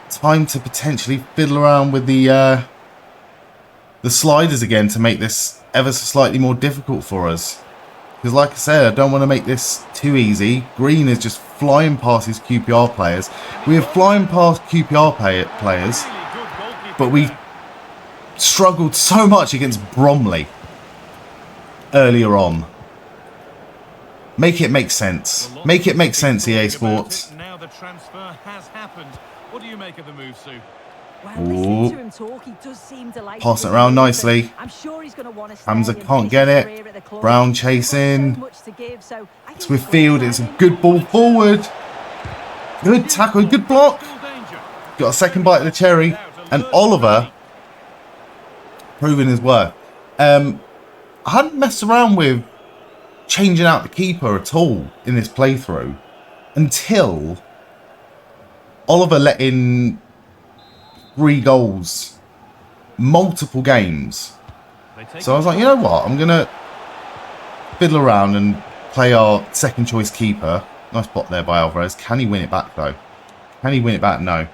time to potentially fiddle around with the sliders again to make this ever so slightly more difficult for us. Because like I said, I don't want to make this too easy. Green is just flying past his QPR players. We are flying past QPR players, but we struggled so much against Bromley earlier on. Make it make sense. Make it make sense, EA Sports. Now the transfer has happened. What do you make of the move, Sue? Well, to him talk, he does seem delighted. Passing it around nicely. I'm sure he's going to want to Hamza can't get it. Brown chasing. It's with Field. It's a good ball forward. Good tackle. Good block. Got a second bite of the cherry. And Oliver proving his worth. I hadn't messed around with changing out the keeper at all in this playthrough until Oliver let in 3 goals, multiple games. So I was like, you know what? I'm going to fiddle around and play our second choice keeper. Nice block there by Alvarez. Can he win it back though? Can he win it back? No.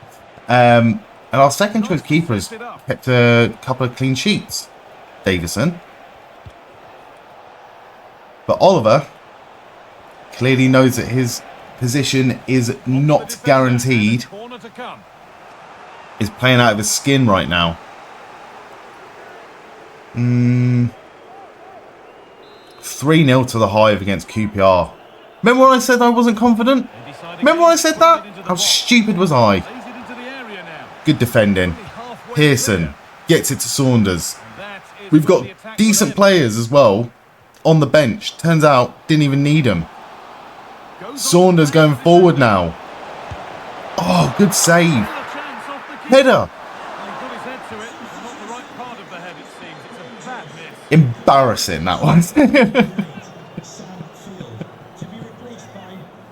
And our second choice keeper has kept a couple of clean sheets. Davison. But Oliver clearly knows that his position is not guaranteed. Is playing out of his skin right now. 3-0 to the Hive against QPR. Remember when I said I wasn't confident? Remember when I said that? How stupid was I? Good defending. Pearson gets it to Saunders. We've got decent players as well on the bench. Turns out, didn't even need them. Saunders going forward now. Oh, good save. Header. Embarrassing, that one.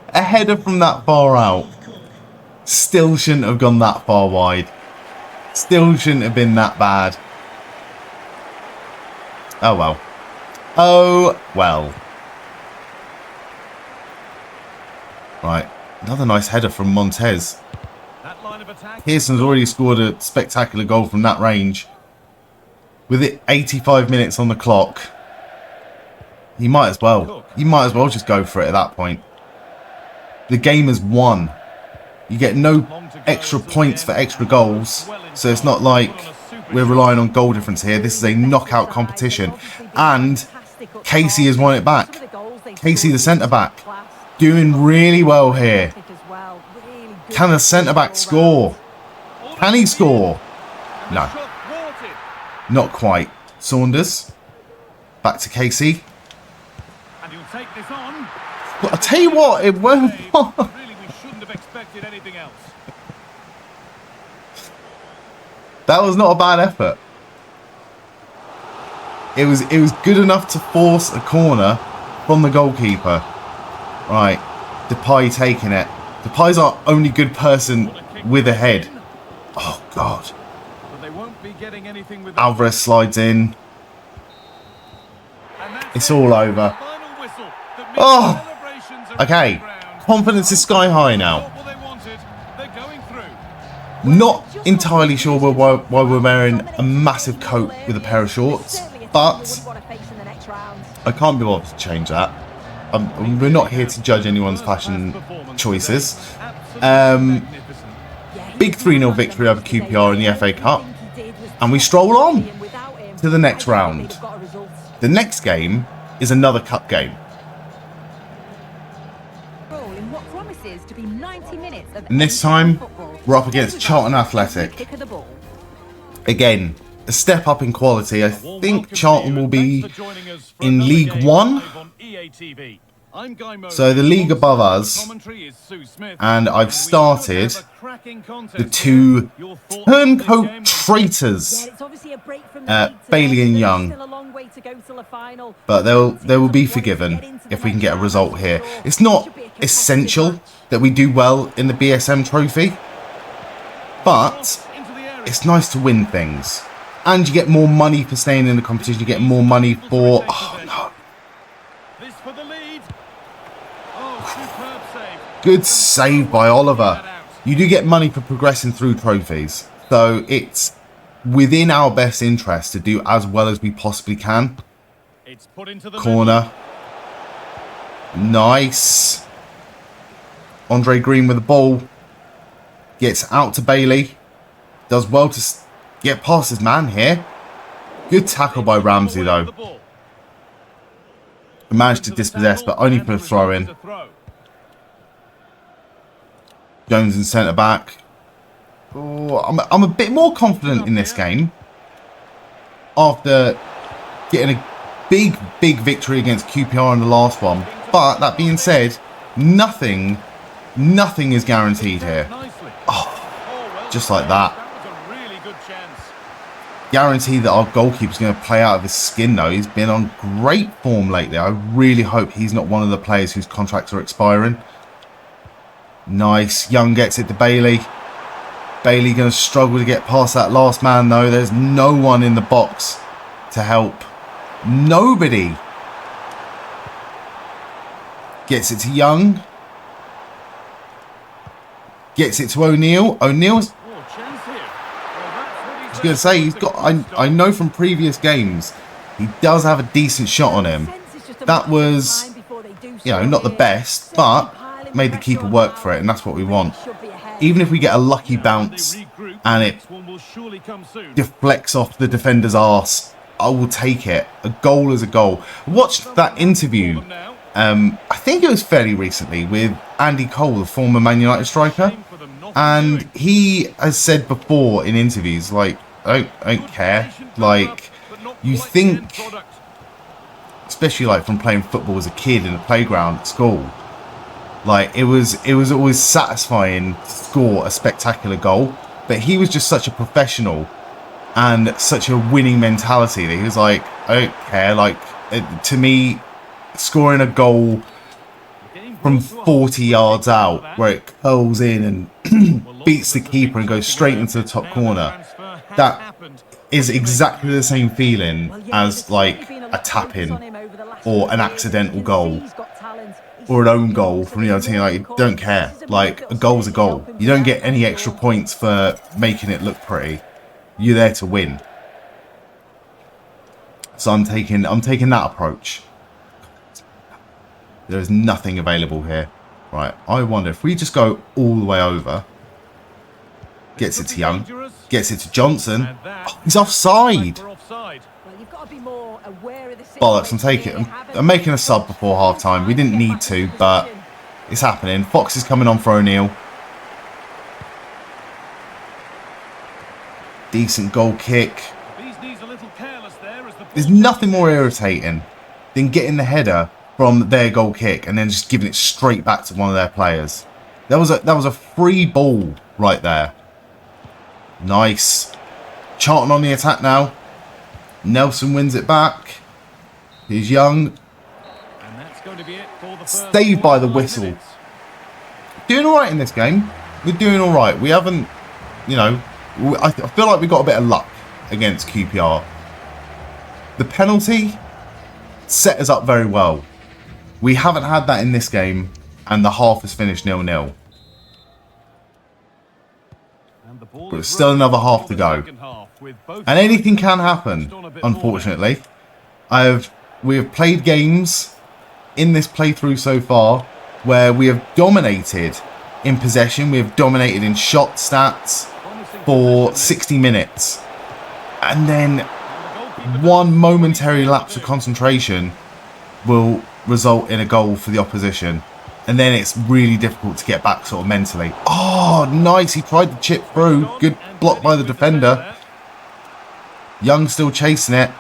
A header from that far out. Still shouldn't have gone that far wide. Still shouldn't have been that bad. Oh well. Oh well. Right. Another nice header from Montez. Pearson's already scored a spectacular goal from that range. With it 85 minutes on the clock. He might as well. You might as well just go for it at that point. The game is won. You get no extra points for extra goals. So it's not like we're relying on goal difference here. This is a knockout competition. And Casey has won it back. Casey, the centre-back, doing really well here. Can the centre-back score? Can he score? No. Not quite. Saunders. Back to Casey. And he'll take this on. Well, I'll tell you what, it won't. Really, we shouldn't have expected anything else. That was not a bad effort. It was good enough to force a corner from the goalkeeper. Right. Depay taking it. Depay's our only good person with a head. Oh, God. But they won't be getting anything with Alvarez slides in. It's all over. Oh, okay. Confidence is sky high now. Not entirely sure why we're wearing a massive coat with a pair of shorts, but I can't be bothered to change that. We're not here to judge anyone's fashion choices. Big 3-0 victory over QPR in the FA Cup, and we stroll on to the next round. The next game is another cup game. And this time, we're up against Charlton Athletic. Again, a step up in quality. I think Charlton will be in League One. So the league above us, and I've started the two turncoat traitors, Bailey and Young, but they will be forgiven if we can get a result here. It's not essential that we do well in the BSM trophy, but it's nice to win things, and you get more money for staying in the competition. You get more money for good save by Oliver. You do get money for progressing through trophies, so it's within our best interest to do as well as we possibly can. Corner. Nice. Andre Green with the ball. Gets out to Bailey. Does well to get past his man here. Good tackle by Ramsey though. Managed to dispossess, but only for a throw in. Jones in centre back. Oh, I'm a bit more confident in this game after getting a big victory against QPR in the last one. But that being said, nothing is guaranteed here. Oh, just like that. Guarantee that our goalkeeper's going to play out of his skin though. He's been on great form lately. I really hope he's not one of the players whose contracts are expiring. Nice. Young gets it to Bailey. Bailey going to struggle to get past that last man though. There's no one in the box to help. Nobody. Gets it to Young. Gets it to O'Neill. O'Neill's... I was going to say, he's got... I know from previous games, he does have a decent shot on him. That was, you know, not the best, but made the keeper work for it, and that's what we want. Even if we get a lucky bounce and it deflects off the defender's arse, I will take it. A goal is a goal. I watched that interview, I think it was fairly recently, with Andy Cole, the former Man United striker. And he has said before in interviews, like, I don't care. Like, you think, especially like from playing football as a kid in the playground at school, like it was always satisfying to score a spectacular goal. But he was just such a professional and such a winning mentality that he was like, I don't care. Like, to me, scoring a goal from 40 yards out where it curls in and beats the keeper and goes straight into the top corner, that is exactly the same feeling as like a tap-in or an accidental goal or an own goal from the other team. Like, you don't care. Like, a goal's a goal. You don't get any extra points for making it look pretty. You're there to win. So I'm taking that approach. There is nothing available here. Right, I wonder if we just go all the way over. Gets it to Young. Gets it to Johnson. Oh, he's offside. Bollocks, I'm making a sub before half time. We didn't need to, but it's happening. Fox is coming on for O'Neill. Decent goal kick. These knees a little careless there as the There's ball nothing more irritating than getting the header from their goal kick and then just giving it straight back to one of their players. That was a free ball right there. Nice. Charlton on the attack now. Nelson wins it back. He's Young. And that's going to be it for the first Saved by the 45 whistle. minutes. Doing all right in this game. We're doing all right. We haven't, you know, I feel like we got a bit of luck against QPR. The penalty set us up very well. We haven't had that in this game, and the half has finished 0-0. And the ball But is there's still rolling another half for to the go. second half, with both And anything can sides happen, focused on a bit more. unfortunately. We have played games in this playthrough so far where we have dominated in possession. We have dominated in shot stats for 60 minutes. And then one momentary lapse of concentration will result in a goal for the opposition. And then it's really difficult to get back sort of mentally. Oh, nice. He tried to chip through. Good block by the defender. Young still chasing it.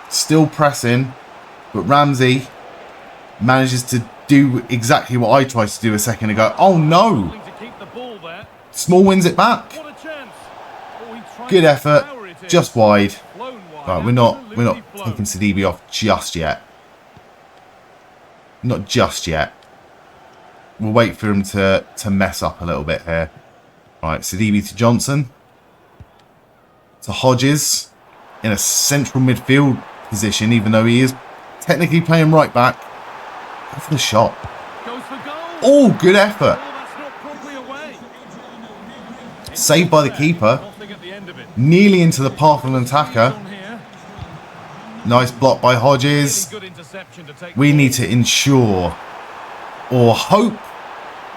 Still pressing. But Ramsey manages to do exactly what I tried to do a second ago. Oh, no. To keep the ball there. Small wins it back. What a chance. Oh, he tried Good to effort. power it in. Just wide. Flown wide. Right, we're not Absolutely flown. taking Sidibe off just yet. Not just yet. We'll wait for him to mess up a little bit here. Right, Sidibe to Johnson. To Hodges. In a central midfield position, even though he is technically playing right back. Go for the shot. Goes for goal. Oh, good effort. Oh, that's not properly away. Saved by the keeper. Nothing at the end of it. Nearly into the path of an attacker. On here. Nice block by Hodges. Really good interception to take We the need ball. to ensure or hope,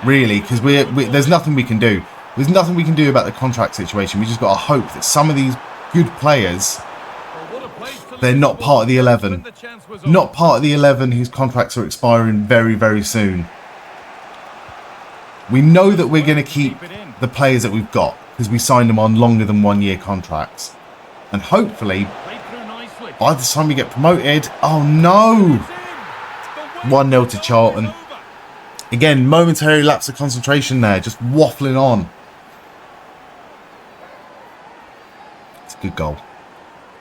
really, because there's nothing we can do. There's nothing we can do about the contract situation. We just got to hope that some of these good players, Well, what a place to they're leave not the part of the ball 11. when the chance was on. Not part of the 11 whose contracts are expiring very, very soon. We know that we're going to keep the players that we've got because we signed them on longer than 1 year contracts. And hopefully, Played through nicely. by the time we get promoted, oh no! 1-0 to Charlton. Again, momentary lapse of concentration there, just waffling on. It's a good goal.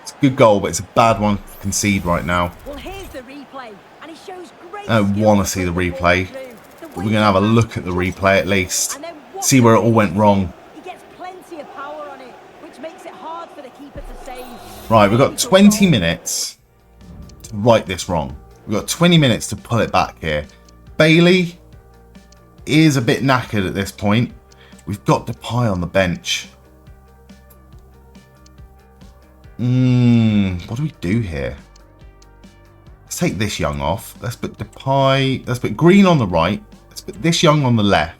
It's a good goal, but it's a bad one to concede right now. Well, here's the replay, and it shows great I don't skill want to to see the put ball replay, through. The but way we're going to have a he look at the just replay at least. and then what See where it all the went wrong. He gets plenty of power on it, which makes it hard for the keeper to save. Right, we've got 20 minutes to right this wrong. We've got 20 minutes to pull it back here. Bailey is a bit knackered at this point. We've got Depay on the bench. What do we do here? Let's take this Young off. Let's put Depay. Let's put Green on the right. Let's put this Young on the left.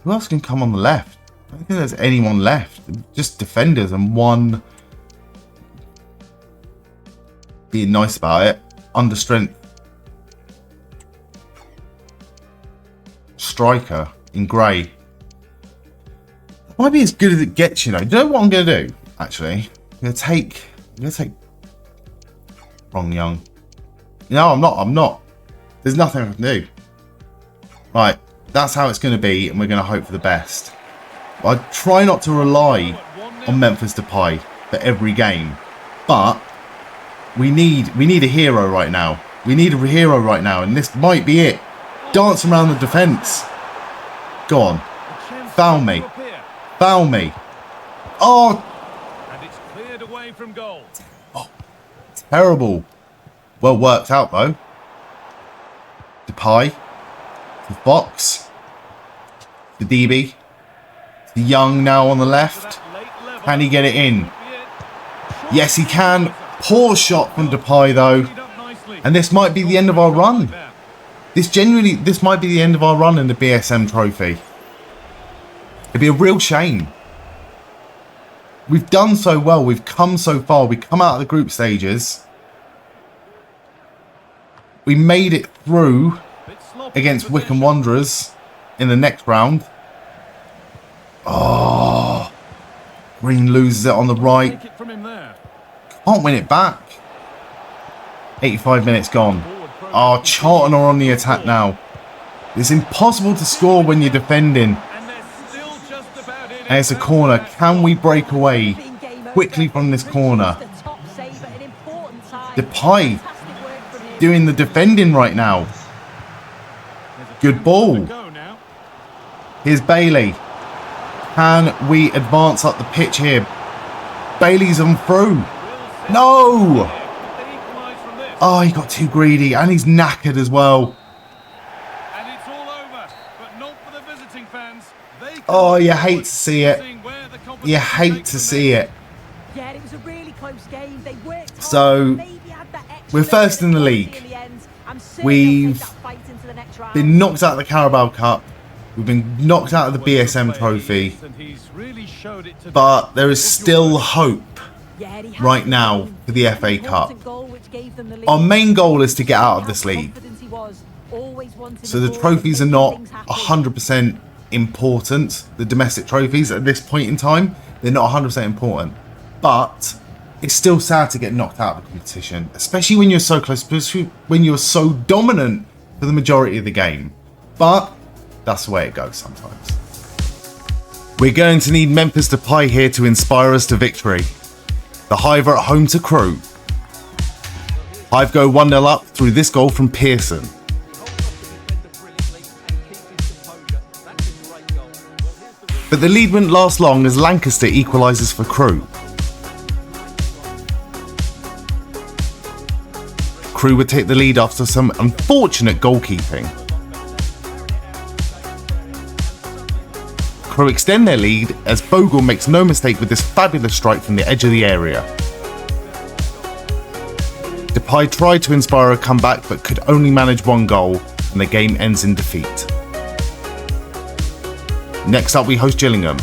Who else can come on the left? I don't think there's anyone left. Just defenders and one. Being nice about it. Under strength. Striker in grey. Might be as good as it gets, you know. Do you know what I'm going to do? Actually, I'm going to take wrong Young. No, I'm not. There's nothing I can do. Right, that's how it's going to be, and we're going to hope for the best. I try not to rely on Memphis Depay for every game, but we need a hero right now. We need a hero right now, and this might be it. Dance around the defence. Go on. Foul me. Foul me. Oh, And it's cleared away from goal. terrible. Well worked out, though. Depay. To Fox. To DB. To Young now on the left. Can he get it in? Yes, he can. Poor shot from Depay, though. And this might be the end of our run. This might be the end of our run in the BSM trophy. It'd be a real shame. We've done so well. We've come so far. We come out of the group stages. We made it through against Wycombe Wanderers in the next round. Oh, Green loses it on the right. Take it from him there. Can't win it back. 85 minutes gone. Oh, Charlton are on the attack now. It's impossible to score when you're defending. And they're still just about in. And it's a corner. Can we break away quickly from this corner? Depay doing the defending right now. Good ball. Here's Bailey. Can we advance up the pitch here? Bailey's on through. No! Oh, he got too greedy and he's knackered as well. And it's all over, but not for the visiting fans. Oh, you hate to see it. You hate to see it. Yeah, it was a really close game. They worked hard, So, maybe had that extra we're first in the bit of league. in the end. I'm certain We've they'll take that fight into the next round. been knocked out of the Carabao Cup. We've been knocked out of the BSM trophy. But there is still hope Yeah, he had right the now game. for the FA Cup. Important goal which gave them the lead. Our main goal is to get out of this How league. confident he was, always wanting So the the ball, trophies are making not things happen. 100% important. The domestic trophies at this point in time, they're not 100% important. But it's still sad to get knocked out of the competition, especially when you're so close, especially when you're so dominant for the majority of the game. But that's the way it goes sometimes. We're going to need Memphis Depay here to inspire us to victory. The Hive are at home to Crewe. Hive go 1-0 up through this goal from Pearson. But the lead wouldn't last long as Lancaster equalises for Crewe. Crewe would take the lead after some unfortunate goalkeeping. Crewe extend their lead as Bogle makes no mistake with this fabulous strike from the edge of the area. Depay tried to inspire a comeback but could only manage one goal and the game ends in defeat. Next up we host Gillingham.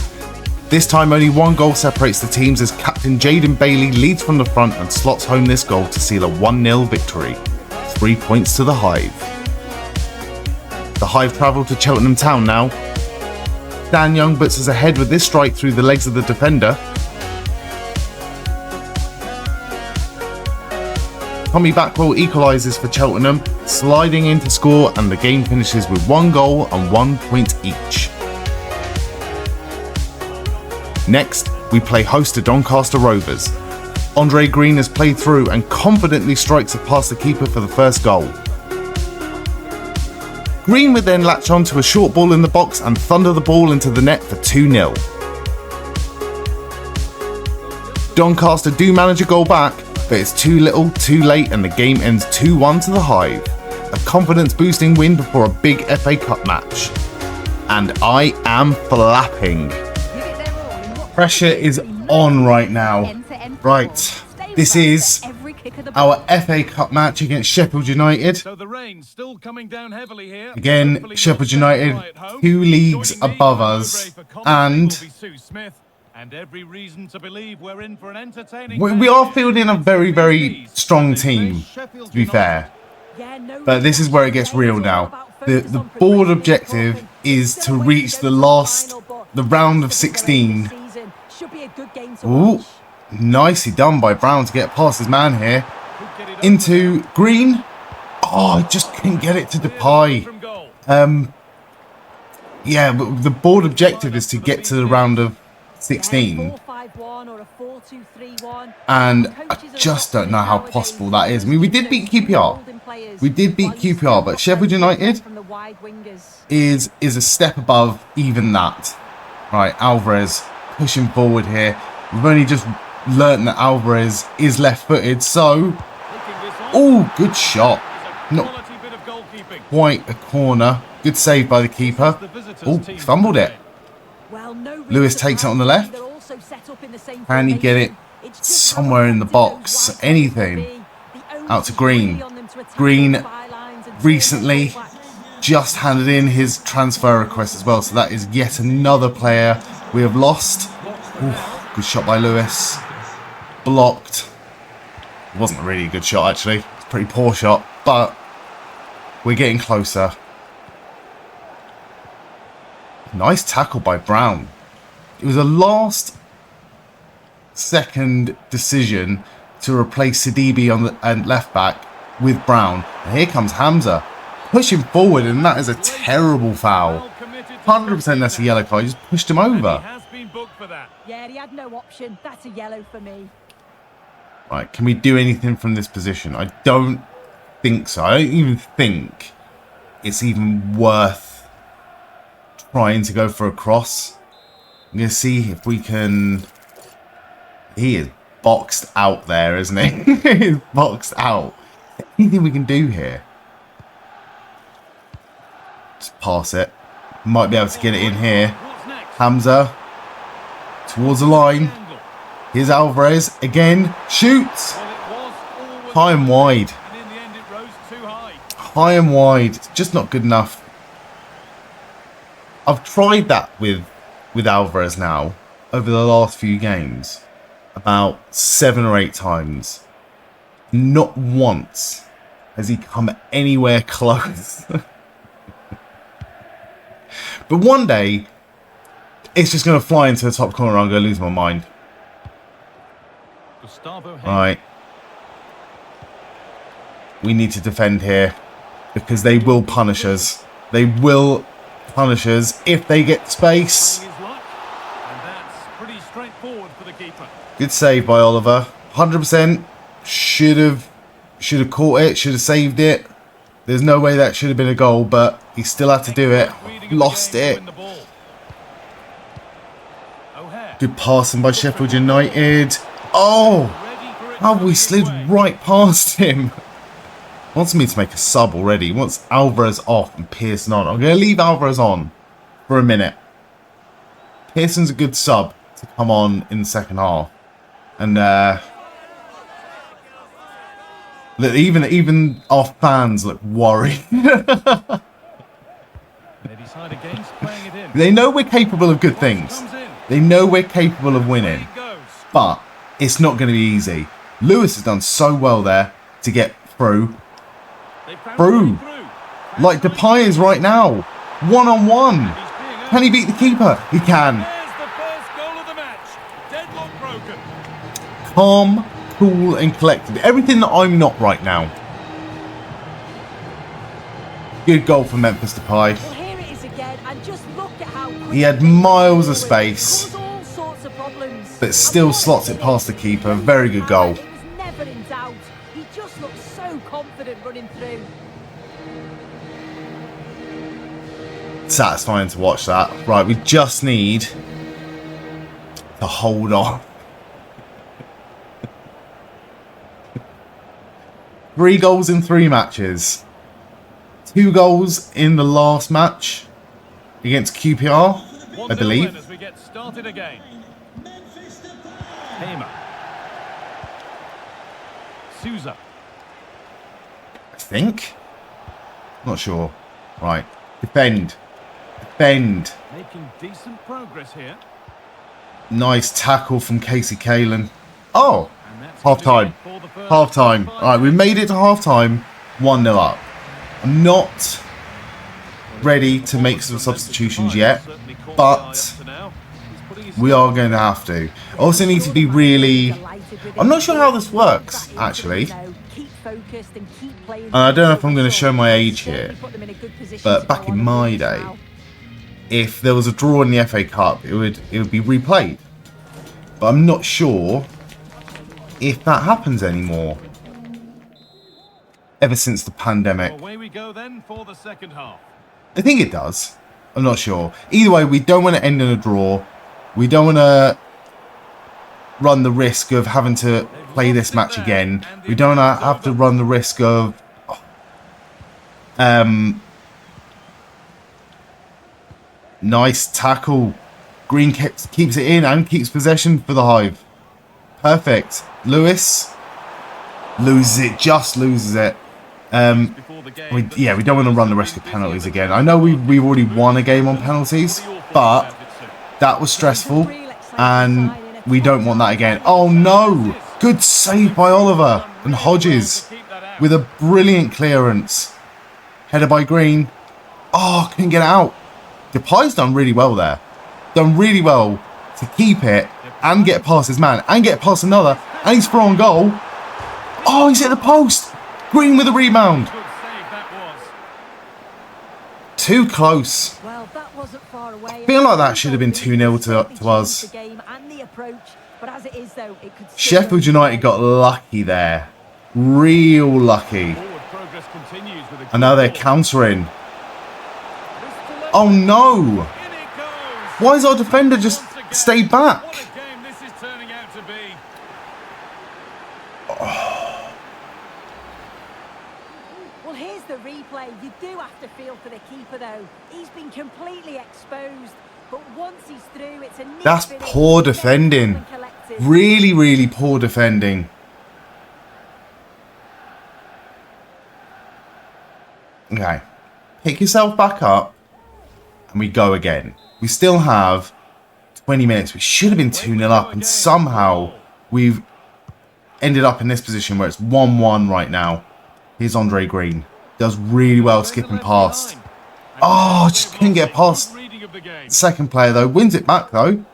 This time only one goal separates the teams as captain Jaden Bailey leads from the front and slots home this goal to seal a 1-0 victory. 3 points to the Hive. The Hive travel to Cheltenham Town now. Dan Young puts us ahead with this strike through the legs of the defender. Tommy Backwell equalises for Cheltenham, sliding in to score, and the game finishes with 1 goal and 1 point each. Next, we play host to Doncaster Rovers. Andre Green has played through and confidently strikes it past the keeper for the first goal. Green would then latch on to a short ball in the box and thunder the ball into the net for 2-0. Doncaster do manage a goal back, but it's too little, too late, and the game ends 2-1 to the Hive. A confidence-boosting win before a big FA Cup match. And I am flapping. Pressure is on right now. Right, this is our FA Cup match against Sheffield United. So the rain still coming down heavily here. Again, Sheffield United, 2 leagues above us, and every reason to believe we're in for an entertaining we are fielding a very, very strong team, to be fair. But this is where it gets real now. The board objective is to reach the round of 16. Ooh, nicely done by Brown to get past his man here. Into Green. Oh, I just couldn't get it to Depay. Yeah, but the board objective is to get to the round of 16. And I just don't know how possible that is. I mean, we did beat QPR. We did beat QPR, but Sheffield United is a step above even that. Right, Alvarez pushing forward here. We've only just learnt that Alvarez is left-footed, so... Oh, good shot. Not quite a corner. Good save by the keeper. Oh, fumbled it. Lewis takes it on the left. Can he get it somewhere in the box? Anything. Out to Green. Green recently just handed in his transfer request as well, so that is yet another player we have lost. Ooh, good shot by Lewis. Blocked. It wasn't really a good shot, actually. It's a pretty poor shot, but we're getting closer. Nice tackle by Brown. It was a last second decision to replace Sidibe on the left back with Brown. And here comes Hamza pushing forward, and that is a terrible foul. 100% that's a yellow card. He just pushed him over. He has been booked for that. Yeah, he had no option. That's a yellow for me. Right, can we do anything from this position? I don't think so. I don't even think it's even worth trying to go for a cross. I'm going to see if we can... He is boxed out there, isn't he? He's boxed out. Anything we can do here? Just pass it. Might be able to get it in here. Hamza towards the line. Here's Alvarez again. Shoots. High and wide. High and wide. It's just not good enough. I've tried that with Alvarez now over the last few games about 7 or 8 times. Not once has he come anywhere close. But one day, it's just going to fly into the top corner and I'm going to lose my mind. Right. We need to defend here because they will punish us. They will punish us if they get space. Good save by Oliver. 100%. Should have caught it. Should have saved it. There's no way that should have been a goal, but he still had to do it. Lost it. Good passing by Sheffield United. Oh! How we slid right past him. Wants me to make a sub already. Wants Alvarez off and Pearson on. I'm going to leave Alvarez on for a minute. Pearson's a good sub to come on in the second half. And look, even our fans look worried. They know we're capable of good things. They know we're capable of winning. But it's not going to be easy. Lewis has done so well there to get through. Like Depay is right now. 1-on-1. Can he beat the keeper? He can. Calm, cool and collected. Everything that I'm not right now. Good goal for Memphis Depay. Well, here it is again, and just look at how he had miles of space, but still slots it past the keeper. Very good goal. It was never in doubt. He just looked so confident running through. Satisfying to watch that. Right, we just need to hold on. 3 goals in 3 matches. 2 goals in the last match against QPR, I believe. As we get started again. Souza. I think. Not sure. Right. Defend. Defend. Making decent progress here. Nice tackle from Casey Kalin. Oh! Half time. Half time. Alright, we made it to half time. 1-0 up. I'm not ready to make some substitutions yet, but we are going to have to. I also need to be really... I'm not sure how this works, actually. And I don't know if I'm going to show my age here, but back in my day, if there was a draw in the FA Cup, it would be replayed. But I'm not sure if that happens anymore. Ever since the pandemic. Away we go then for the second half. I think it does. I'm not sure. Either way, we don't want to end in a draw. We don't want to run the risk of having to play this match again. We don't have to run the risk of nice tackle. Green keeps it in and keeps possession for the Hive. Perfect. Lewis loses it, just loses it. We don't want to run the risk of penalties again. I know we've already won a game on penalties, but that was stressful and we don't want that again. Oh no! Good save by Oliver and Hodges with a brilliant clearance. Headed by Green. Oh, couldn't get it out. Depay's done really well there. Done really well to keep it and get past his man and get past another. And he's through on goal. Oh, he's hit the post. Green with a rebound. Good save that was. Too close. Well, that wasn't far away. Feel like that should have been 2-0 to us. The game and the approach, but as it is though, it could Sheffield United got lucky there. Real lucky. Forward progress continues with a And now they're good ball. countering. Oh no! In it goes. Why is our defender just Once again, stayed back? What a game this is turning out to be. Well, here's the replay. You do have to feel for the keeper though. He's been completely exposed, but once he's through, it's a neat That's finish. poor defending. Really, really poor defending. Okay. Pick yourself back up. And we go again. We still have 20 minutes. We should have been 2-0 up. And somehow we've ended up in this position where it's 1-1 right now. Here's Andre Green. Does really well skipping past. Oh, just couldn't get past. Reading of the game. Second player though. Wins it back though.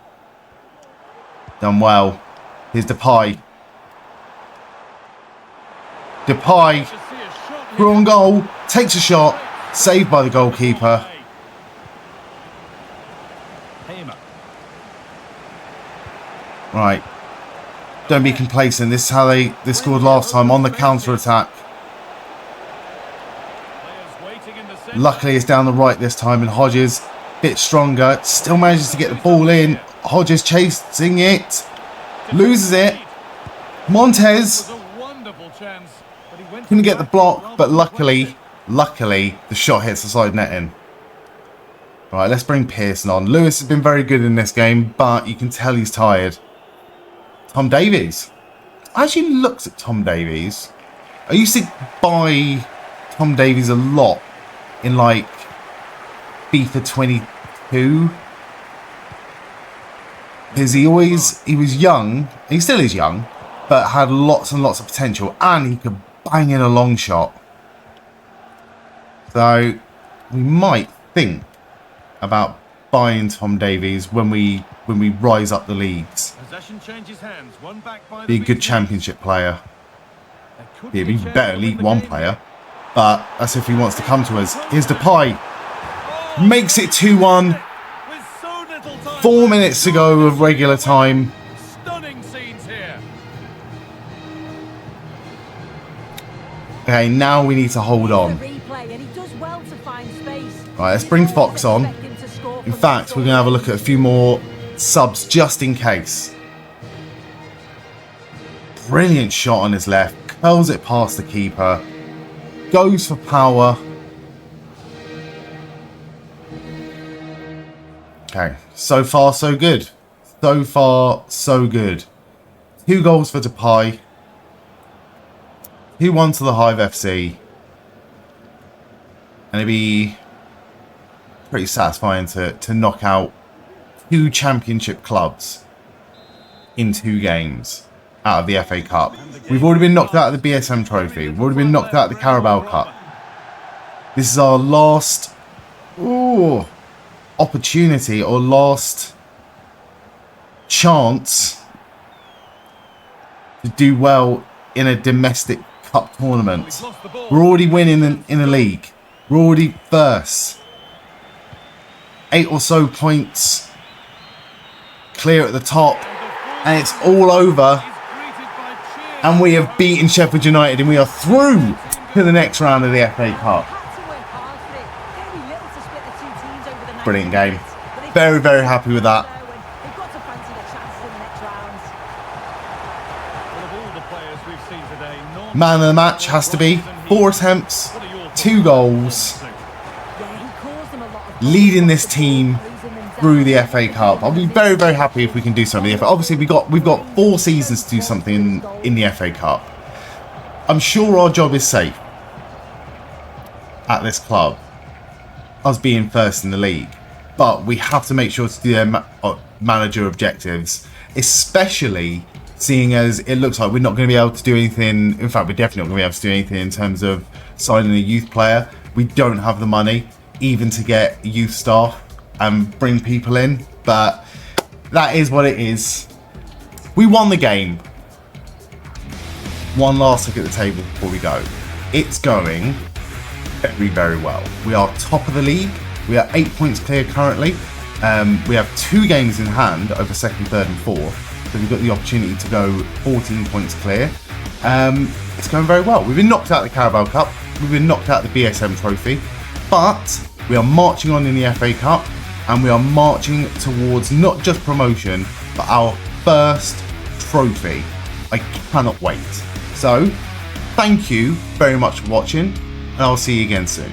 Done well. Here's Depay. Depay. To see a shot here. Through on goal. Takes a shot. Saved by the goalkeeper. Hamer. Right. Don't be complacent. This is how they scored last time on the counter attack. Players waiting in the centre. Luckily it's down the right this time and Hodges bit stronger. Still manages to get the ball in. Hodges chasing it. Loses it. Montez It was a wonderful chance, but he went couldn't get the back block, rather but than luckily the shot hits the side netting. Right, let's bring Pearson on. Lewis has been very good in this game, but you can tell he's tired. Tom Davies. I actually looked at Tom Davies. I used to buy Tom Davies a lot in like FIFA 22. Because he was young, he still is young, but had lots and lots of potential, and he could bang in a long shot. So we might think about buying Tom Davies when we rise up the leagues. Possession changes hands. One back by Be a the good BT. championship player. There could Be a a chance better to League win the One game player. here. But that's if he wants to come to us. Here's Depay. Makes it 2-1. With so little time 4 left, minutes to go of regular time. Stunning scenes here. Okay, now we need to hold on. Right, let's bring Fox on. In fact, we're going to have a look at a few more subs just in case. Brilliant shot on his left. Curls it past the keeper. Goes for power. Okay, so far so good. So far so good. 2 goals for Depay. 2-1 to the HIVE FC. And it'd be pretty satisfying to knock out 2 championship clubs in 2 games out of the FA Cup. We've already been knocked out of the BSM Trophy. We've already been knocked out of the Carabao Cup. This is our last opportunity or last chance to do well in a domestic cup tournament. We're already winning in a league. We're already first. 8 or so points clear at the top, and it's all over. And we have beaten Sheffield United, and we are through to the next round of the FA Cup. Brilliant game. Very, very happy with that. Well, of all the players we've seen today, none Man of the match has to be 4 attempts, 2 goals, leading this team through the FA Cup. I'll be very, very happy if we can do something. Obviously, we've got 4 seasons to do something in the FA Cup. I'm sure our job is safe at this club, us being first in the league. But we have to make sure to do their manager objectives, especially seeing as it looks like we're not going to be able to do anything. In fact, we're definitely not going to be able to do anything in terms of signing a youth player. We don't have the money even to get youth staff and bring people in. But that is what it is. We won the game. One last look at the table before we go. It's going very, very well. We are top of the league. We are 8 points clear currently. We have 2 games in hand over second, third and fourth. So we've got the opportunity to go 14 points clear. It's going very well. We've been knocked out of the Carabao Cup. We've been knocked out of the BSM trophy. But we are marching on in the FA Cup. And we are marching towards not just promotion, but our first trophy. I cannot wait. So, thank you very much for watching. And I'll see you again soon.